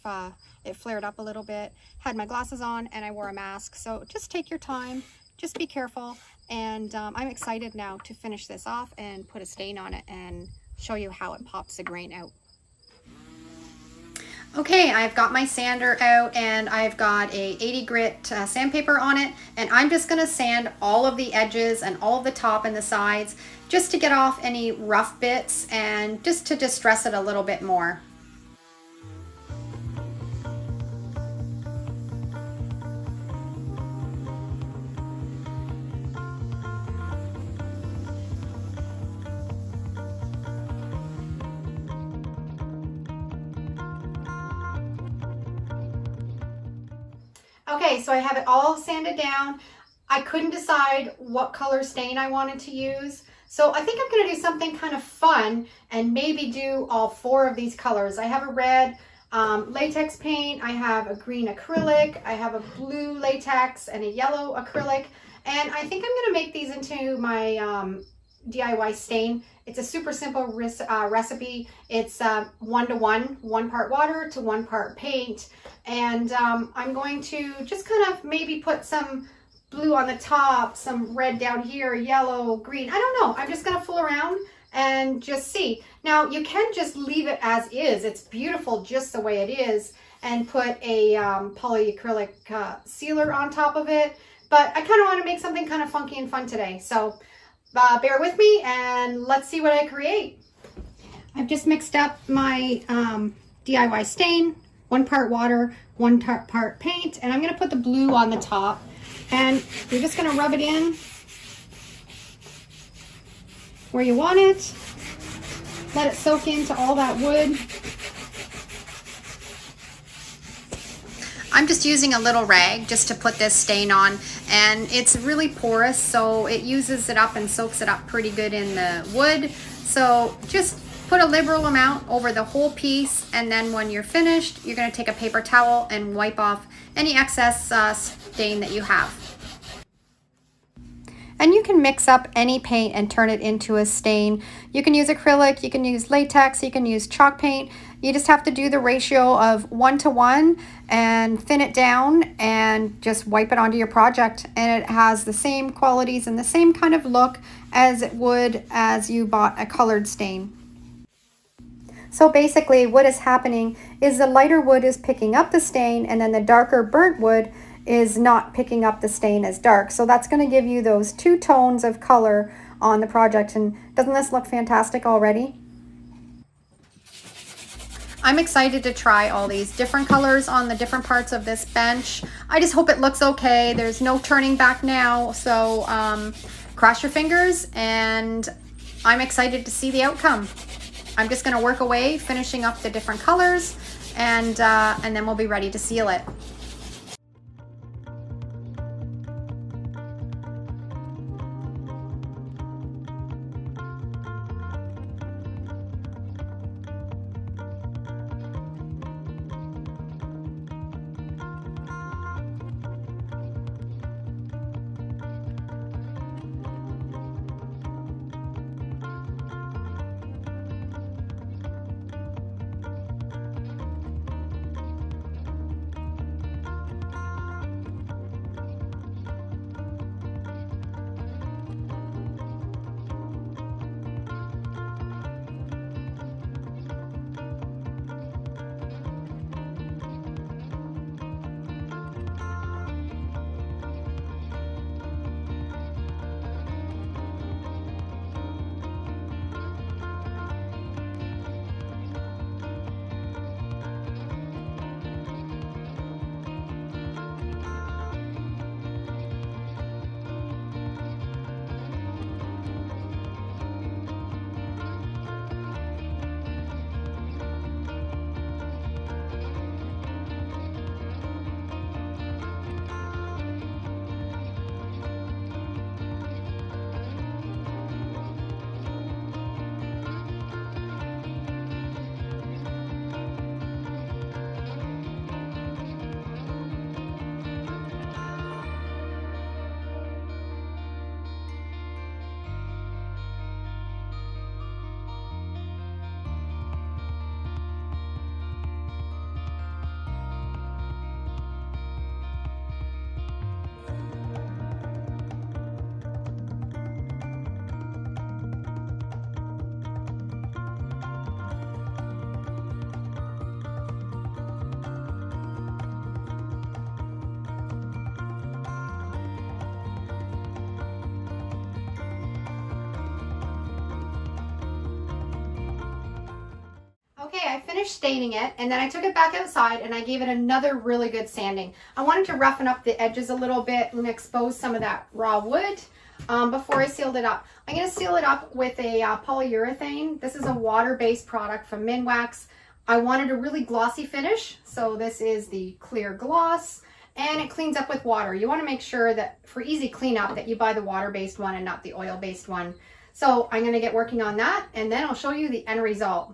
it flared up a little bit. Had my glasses on and I wore a mask. So just take your time, just be careful, and I'm excited now to finish this off and put a stain on it and show you how it pops the grain out. Okay, I've got my sander out and I've got a 80 grit sandpaper on it, and I'm just going to sand all of the edges and all of the top and the sides just to get off any rough bits and just to distress it a little bit more. Okay, so I have it all sanded down. I couldn't decide what color stain I wanted to use. So I think I'm going to do something kind of fun and maybe do all four of these colors. I have a red latex paint, I have a green acrylic, I have a blue latex and a yellow acrylic. And I think I'm going to make these into my DIY stain. It's a super simple recipe. It's 1-to-1, 1 part water to 1 part paint. And I'm going to just kind of maybe put some blue on the top, some red down here, yellow, green. I don't know. I'm just going to fool around and just see. Now, you can just leave it as is. It's beautiful just the way it is, and put a polyacrylic sealer on top of it. But I kind of want to make something kind of funky and fun today. So bear with me and let's see what I create. I've just mixed up my DIY stain, 1 part water, 1 part paint, and I'm gonna put the blue on the top, and you're just gonna rub it in where you want it. Let it soak into all that wood. I'm just using a little rag just to put this stain on, and it's really porous, so it uses it up and soaks it up pretty good in the wood. So just put a liberal amount over the whole piece, and then when you're finished, you're going to take a paper towel and wipe off any excess stain that you have. And you can mix up any paint and turn it into a stain. You can use acrylic, you can use latex, you can use chalk paint. You just have to do the ratio of 1 to 1 and thin it down and just wipe it onto your project. And it has the same qualities and the same kind of look as it would as you bought a colored stain. So basically what is happening is the lighter wood is picking up the stain, and then the darker burnt wood is not picking up the stain as dark. So that's going to give you those 2 tones of color on the project. And doesn't this look fantastic already? I'm excited to try all these different colors on the different parts of this bench. I just hope it looks okay. There's no turning back now. So cross your fingers, and I'm excited to see the outcome. I'm just going to work away, finishing up the different colors, and then we'll be ready to seal it. Okay, I finished staining it, and then I took it back outside and I gave it another really good sanding. I wanted to roughen up the edges a little bit and expose some of that raw wood before I sealed it up. I'm going to seal it up with a polyurethane. This is a water-based product from Minwax. I wanted a really glossy finish, so this is the clear gloss, and it cleans up with water. You want to make sure that for easy cleanup that you buy the water-based one and not the oil-based one. So I'm going to get working on that, and then I'll show you the end result.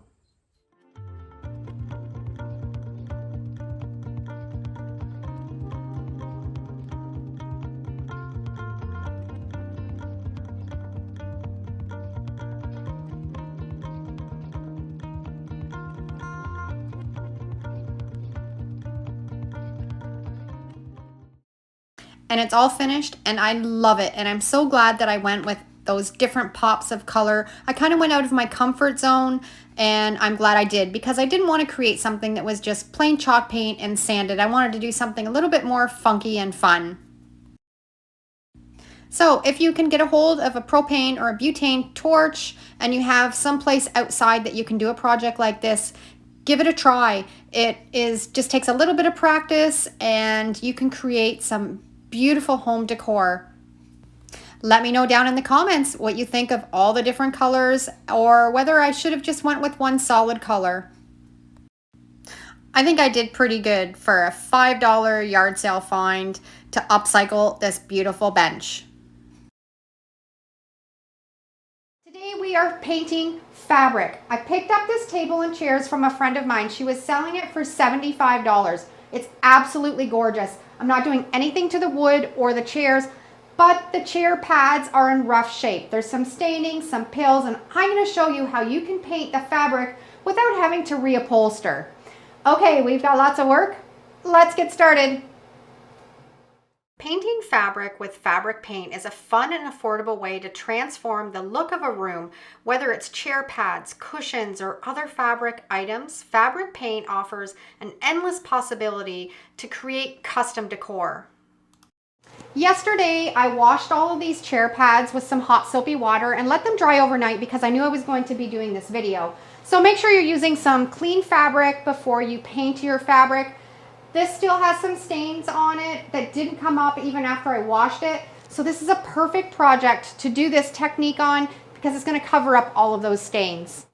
And it's all finished, and I love it. And I'm so glad that I went with those different pops of color. I kind of went out of my comfort zone, and I'm glad I did, because I didn't want to create something that was just plain chalk paint and sanded. I wanted to do something a little bit more funky and fun. So if you can get a hold of a propane or a butane torch and you have someplace outside that you can do a project like this, give it a try. It just takes a little bit of practice and you can create some beautiful home decor. Let me know down in the comments what you think of all the different colors or whether I should have just went with one solid color. I think I did pretty good for a $5 yard sale find to upcycle this beautiful bench. Today we are painting fabric. I picked up this table and chairs from a friend of mine. She was selling it for $75. It's absolutely gorgeous. I'm not doing anything to the wood or the chairs, but the chair pads are in rough shape. There's some staining, some pills, and I'm going to show you how you can paint the fabric without having to reupholster. Okay, we've got lots of work. Let's get started. Painting fabric with fabric paint is a fun and affordable way to transform the look of a room. Whether it's chair pads, cushions, or other fabric items, fabric paint offers an endless possibility to create custom decor. Yesterday, I washed all of these chair pads with some hot soapy water and let them dry overnight because I knew I was going to be doing this video. So make sure you're using some clean fabric before you paint your fabric. This still has some stains on it that didn't come up even after I washed it. So this is a perfect project to do this technique on because it's going to cover up all of those stains.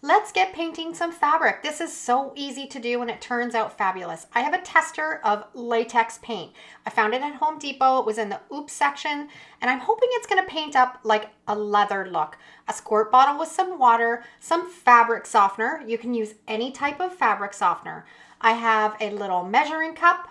Let's get painting some fabric. This is so easy to do and it turns out fabulous. I have a tester of latex paint. I found it at Home Depot. It was in the Oops section and I'm hoping it's going to paint up like a leather look. A squirt bottle with some water, some fabric softener. You can use any type of fabric softener. I have a little measuring cup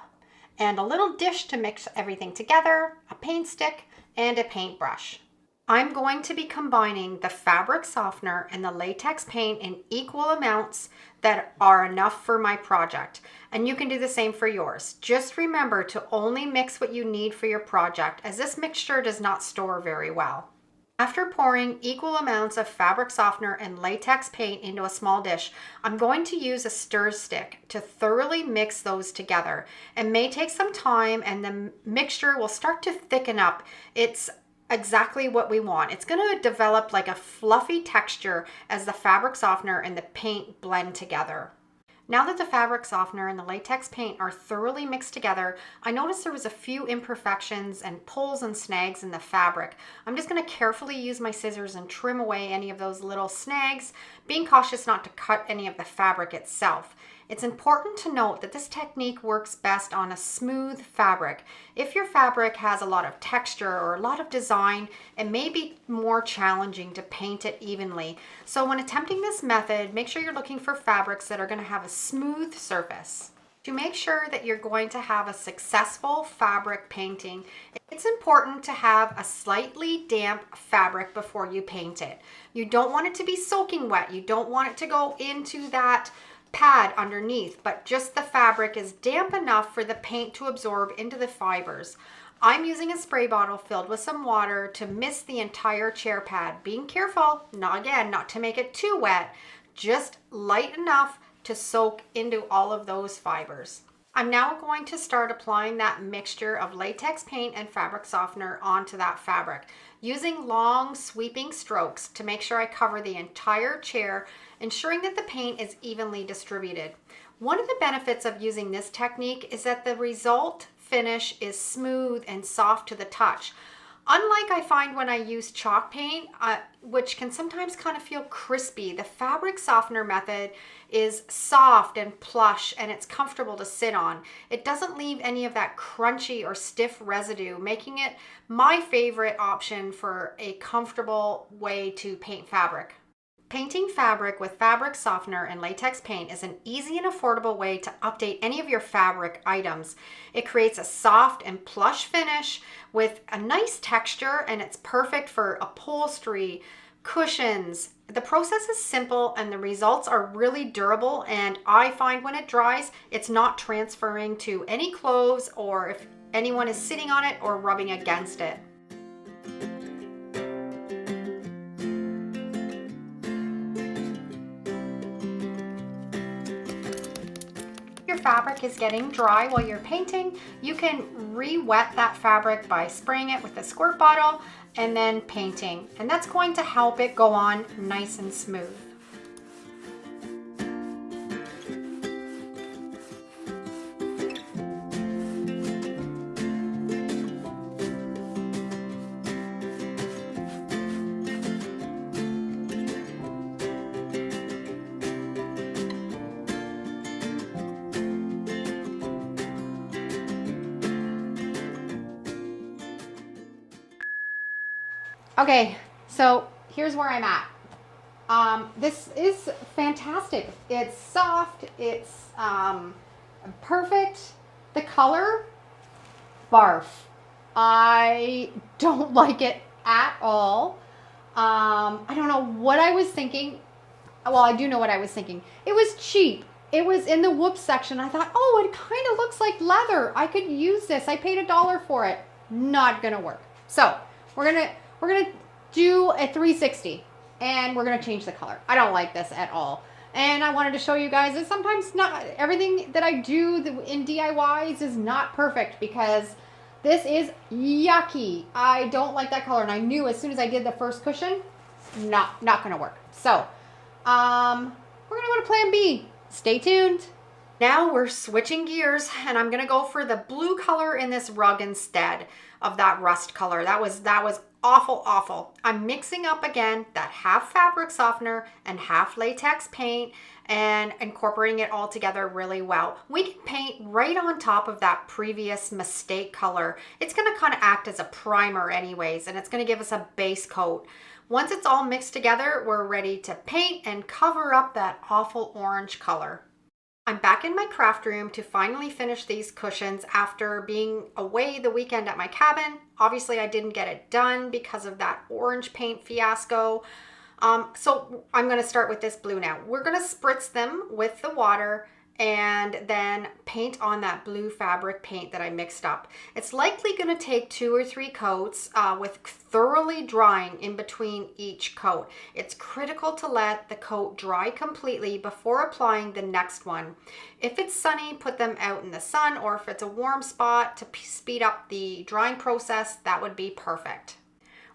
and a little dish to mix everything together, a paint stick, and a paintbrush. I'm going to be combining the fabric softener and the latex paint in equal amounts that are enough for my project. And you can do the same for yours. Just remember to only mix what you need for your project, as this mixture does not store very well. After pouring equal amounts of fabric softener and latex paint into a small dish, I'm going to use a stir stick to thoroughly mix those together. It may take some time and the mixture will start to thicken up. It's exactly what we want. It's going to develop like a fluffy texture as the fabric softener and the paint blend together. Now that the fabric softener and the latex paint are thoroughly mixed together, I noticed there was a few imperfections and pulls and snags in the fabric. I'm just going to carefully use my scissors and trim away any of those little snags, being cautious not to cut any of the fabric itself. It's important to note that this technique works best on a smooth fabric. If your fabric has a lot of texture or a lot of design, it may be more challenging to paint it evenly. So when attempting this method, make sure you're looking for fabrics that are going to have a smooth surface. To make sure that you're going to have a successful fabric painting, it's important to have a slightly damp fabric before you paint it. You don't want it to be soaking wet. You don't want it to go into that pad underneath, but just the fabric is damp enough for the paint to absorb into the fibers. I'm using a spray bottle filled with some water to mist the entire chair pad, being careful, not to make it too wet, just light enough to soak into all of those fibers. I'm now going to start applying that mixture of latex paint and fabric softener onto that fabric, using long sweeping strokes to make sure I cover the entire chair, ensuring that the paint is evenly distributed. One of the benefits of using this technique is that the result finish is smooth and soft to the touch. Unlike I find when I use chalk paint, which can sometimes kind of feel crispy, the fabric softener method is soft and plush and it's comfortable to sit on. It doesn't leave any of that crunchy or stiff residue, making it my favorite option for a comfortable way to paint fabric. Painting fabric with fabric softener and latex paint is an easy and affordable way to update any of your fabric items. It creates a soft and plush finish with a nice texture, and it's perfect for upholstery, cushions. The process is simple and the results are really durable, and I find when it dries, it's not transferring to any clothes or if anyone is sitting on it or rubbing against it. your fabric is getting dry while you're painting, you can re-wet that fabric by spraying it with a squirt bottle and then painting. And that's going to help it go on nice and smooth. Okay, so here's where I'm at. This is fantastic. It's soft, it's perfect. The color, barf. I don't like it at all. I don't know what I was thinking. Well, I do know what I was thinking. It was cheap. It was in the whoop section. I thought, oh, it kind of looks like leather. I could use this. I paid $1 for it. Not gonna work. So we're gonna do a 360 and we're gonna change the color. I don't like this at all. And I wanted to show you guys that sometimes not everything that I do in DIYs is not perfect, because this is yucky. I don't like that color, and I knew as soon as I did the first cushion, not gonna work. So we're gonna go to plan B. Stay tuned. Now we're switching gears, and I'm gonna go for the blue color in this rug instead of that rust color. That was awful. I'm mixing up again that half fabric softener and half latex paint and incorporating it all together really well. We can paint right on top of that previous mistake color. It's gonna kind of act as a primer anyways, and it's gonna give us a base coat. Once it's all mixed together, we're ready to paint and cover up that awful orange color. I'm back in my craft room to finally finish these cushions after being away the weekend at my cabin. Obviously, I didn't get it done because of that orange paint fiasco. So I'm going to start with this blue now. We're going to spritz them with the water and then paint on that blue fabric paint that I mixed up. It's likely going to take 2 or 3 coats with thoroughly drying in between each coat. It's critical to let the coat dry completely before applying the next one. If it's sunny, put them out in the sun, or if it's a warm spot to speed up the drying process, that would be perfect.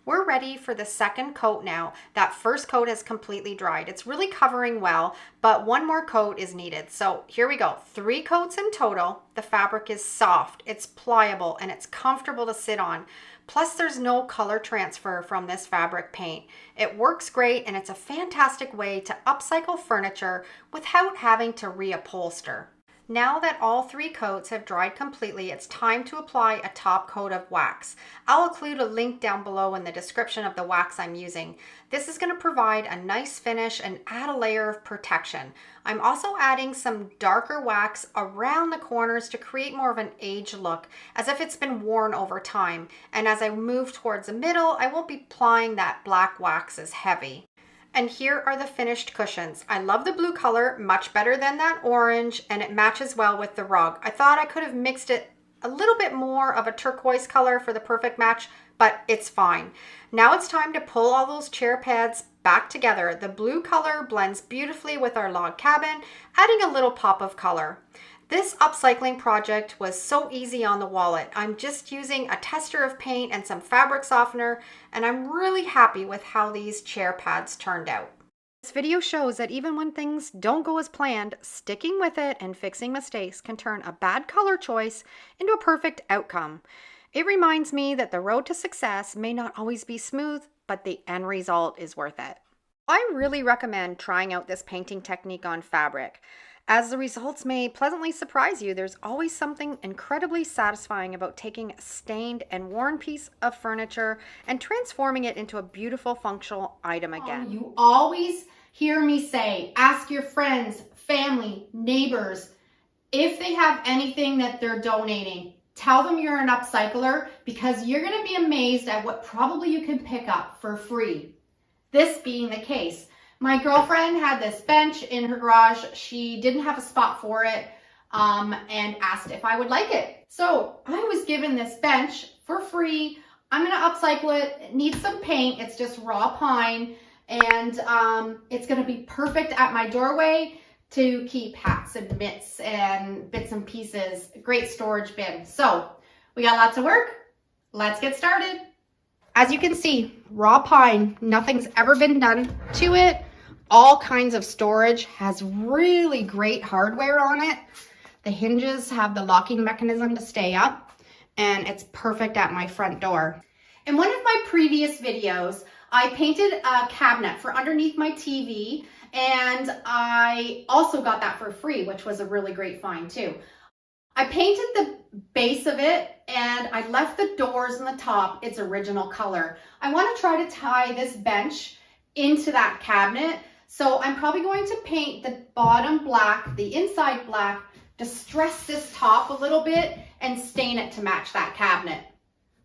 We're ready for the second coat now. That first coat has completely dried. It's really covering well, but 1 more coat is needed. So here we go. 3 coats in total. The fabric is soft, it's pliable, and it's comfortable to sit on. Plus, there's no color transfer from this fabric paint. It works great, and it's a fantastic way to upcycle furniture without having to reupholster. Now that all 3 coats have dried completely, it's time to apply a top coat of wax. I'll include a link down below in the description of the wax I'm using. This is going to provide a nice finish and add a layer of protection. I'm also adding some darker wax around the corners to create more of an aged look, as if it's been worn over time. And as I move towards the middle, I won't be applying that black wax as heavy. And here are the finished cushions. I love the blue color much better than that orange, and it matches well with the rug. I thought I could have mixed it a little bit more of a turquoise color for the perfect match, but it's fine. Now it's time to pull all those chair pads back together. The blue color blends beautifully with our log cabin, adding a little pop of color. This upcycling project was so easy on the wallet. I'm just using a tester of paint and some fabric softener, and I'm really happy with how these chair pads turned out. This video shows that even when things don't go as planned, sticking with it and fixing mistakes can turn a bad color choice into a perfect outcome. It reminds me that the road to success may not always be smooth, but the end result is worth it. I really recommend trying out this painting technique on fabric. As the results may pleasantly surprise you, there's always something incredibly satisfying about taking a stained and worn piece of furniture and transforming it into a beautiful functional item again. You always hear me say, ask your friends, family, neighbors, if they have anything that they're donating. Tell them you're an upcycler, because you're going to be amazed at what probably you can pick up for free. This being the case. My girlfriend had this bench in her garage. She didn't have a spot for it and asked if I would like it. So I was given this bench for free. I'm going to upcycle it. It needs some paint. It's just raw pine, and it's going to be perfect at my doorway. to keep hats and mitts and bits and pieces. Great storage bin. So we got lots of work. Let's get started. As you can see, raw pine, nothing's ever been done to it. All kinds of storage, has really great hardware on it. The hinges have the locking mechanism to stay up, and it's perfect at my front door. In one of my previous videos, I painted a cabinet for underneath my TV, and I also got that for free, which was a really great find too. I painted the base of it and I left the doors and the top its original color. I want to try to tie this bench into that cabinet. So I'm probably going to paint the bottom black, the inside black, distress this top a little bit and stain it to match that cabinet.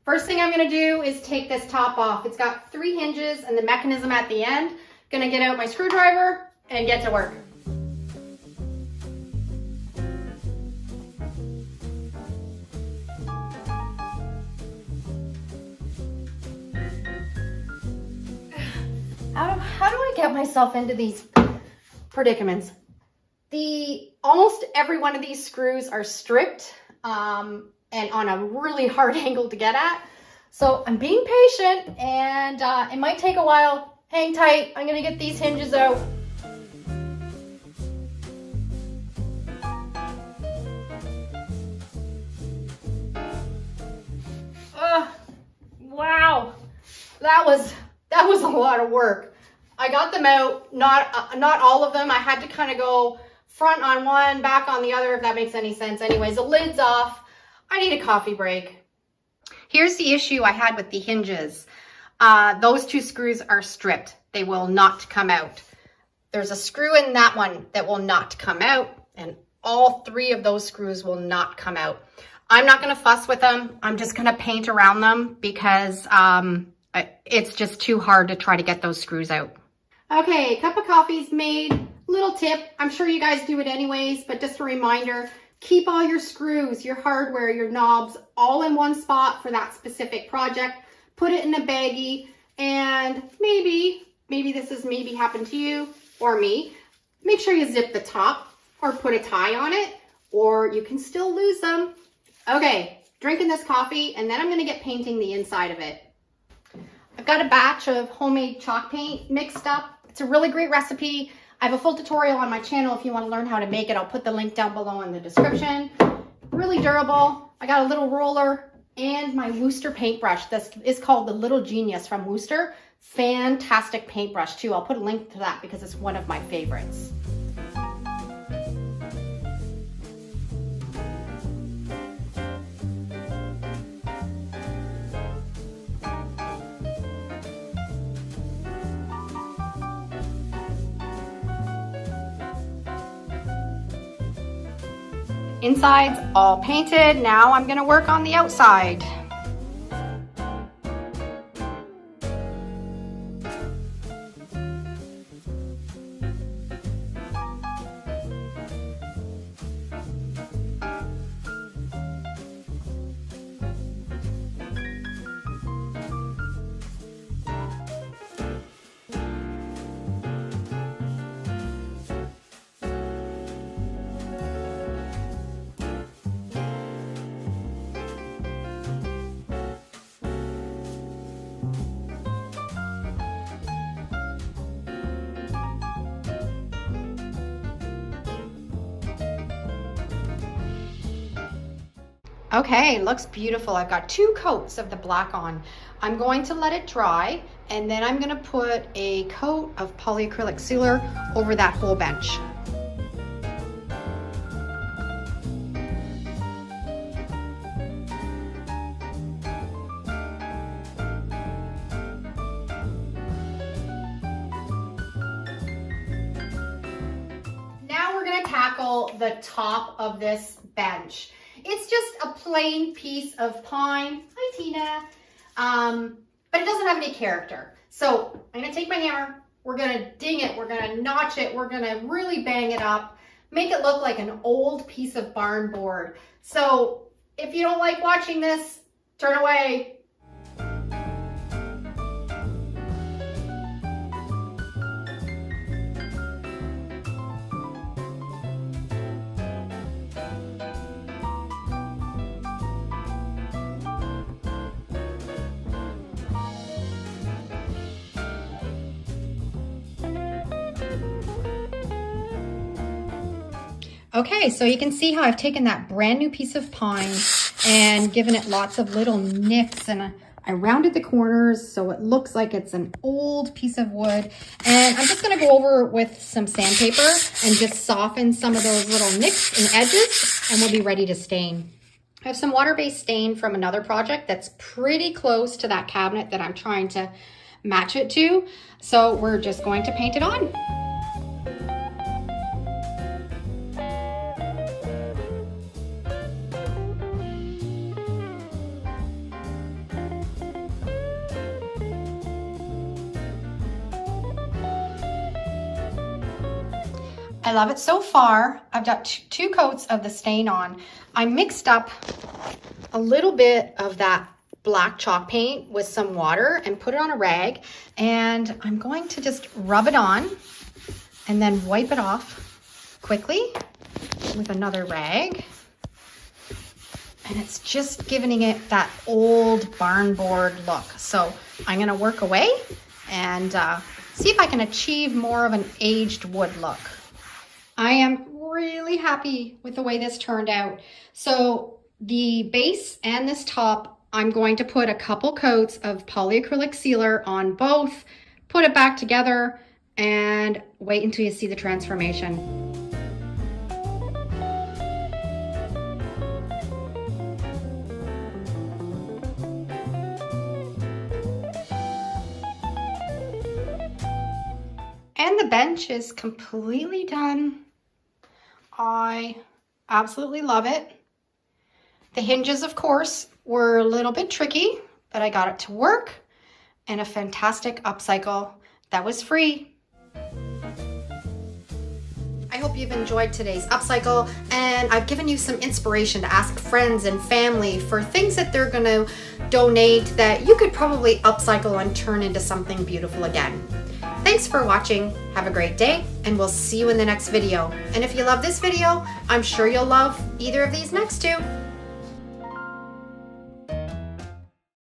First thing I'm going to do is take this top off. It's got 3 hinges and the mechanism at the end. Gonna get out my screwdriver and get to work. How do I get myself into these predicaments? Almost every one of these screws are stripped and on a really hard angle to get at. So I'm being patient and it might take a while. Hang tight, I'm gonna get these hinges out. Wow, that was a lot of work. I got them out, not all of them. I had to kind of go front on one, back on the other, if that makes any sense. Anyways, the lid's off. I need a coffee break. Here's the issue I had with the hinges. Those 2 screws are stripped. They will not come out. There's a screw in that one that will not come out, and all 3 of those screws will not come out. I'm not going to fuss with them. I'm just going to paint around them because it's just too hard to try to get those screws out. Okay, cup of coffee's made. Little tip, I'm sure you guys do it anyways, but just a reminder, keep all your screws, your hardware, your knobs all in one spot for that specific project. Put it in a baggie, and maybe this has happened to you or me. Make sure you zip the top or put a tie on it, or you can still lose them. Okay, drinking this coffee, and then I'm gonna get painting the inside of it. I've got a batch of homemade chalk paint mixed up. It's a really great recipe. I have a full tutorial on my channel if you want to learn how to make it. I'll put the link down below in the description. Really durable. I got a little roller and my Worcester paintbrush. This is called the Little Genius from Worcester. Fantastic paintbrush too. I'll put a link to that because it's one of my favorites. Inside's all painted. Now I'm gonna work on the outside. Okay, looks beautiful. I've got 2 coats of the black on. I'm going to let it dry, and then I'm gonna put a coat of polyacrylic sealer over that whole bench. Now we're gonna tackle the top of this bench. It's just a plain piece of pine. Hi, Tina. But it doesn't have any character. So I'm gonna take my hammer, we're gonna ding it, we're gonna notch it, we're gonna really bang it up, make it look like an old piece of barn board. So if you don't like watching this, turn away. Okay, so you can see how I've taken that brand new piece of pine and given it lots of little nicks, and I rounded the corners so it looks like it's an old piece of wood. And I'm just gonna go over with some sandpaper and just soften some of those little nicks and edges, and we'll be ready to stain. I have some water-based stain from another project that's pretty close to that cabinet that I'm trying to match it to. So we're just going to paint it on. I love it so far. I've got two coats of the stain on. I mixed up a little bit of that black chalk paint with some water and put it on a rag, and I'm going to just rub it on and then wipe it off quickly with another rag. And it's just giving it that old barn board look. So I'm gonna work away and see if I can achieve more of an aged wood look. I am really happy with the way this turned out. So the base and this top, I'm going to put a couple coats of polyacrylic sealer on both, put it back together, and wait until you see the transformation. And the bench is completely done. I absolutely love it. The hinges, of course, were a little bit tricky, but I got it to work, and a fantastic upcycle that was free. I hope you've enjoyed today's upcycle, and I've given you some inspiration to ask friends and family for things that they're gonna donate that you could probably upcycle and turn into something beautiful again. Thanks for watching. Have a great day, and we'll see you in the next video. And if you love this video, I'm sure you'll love either of these next two.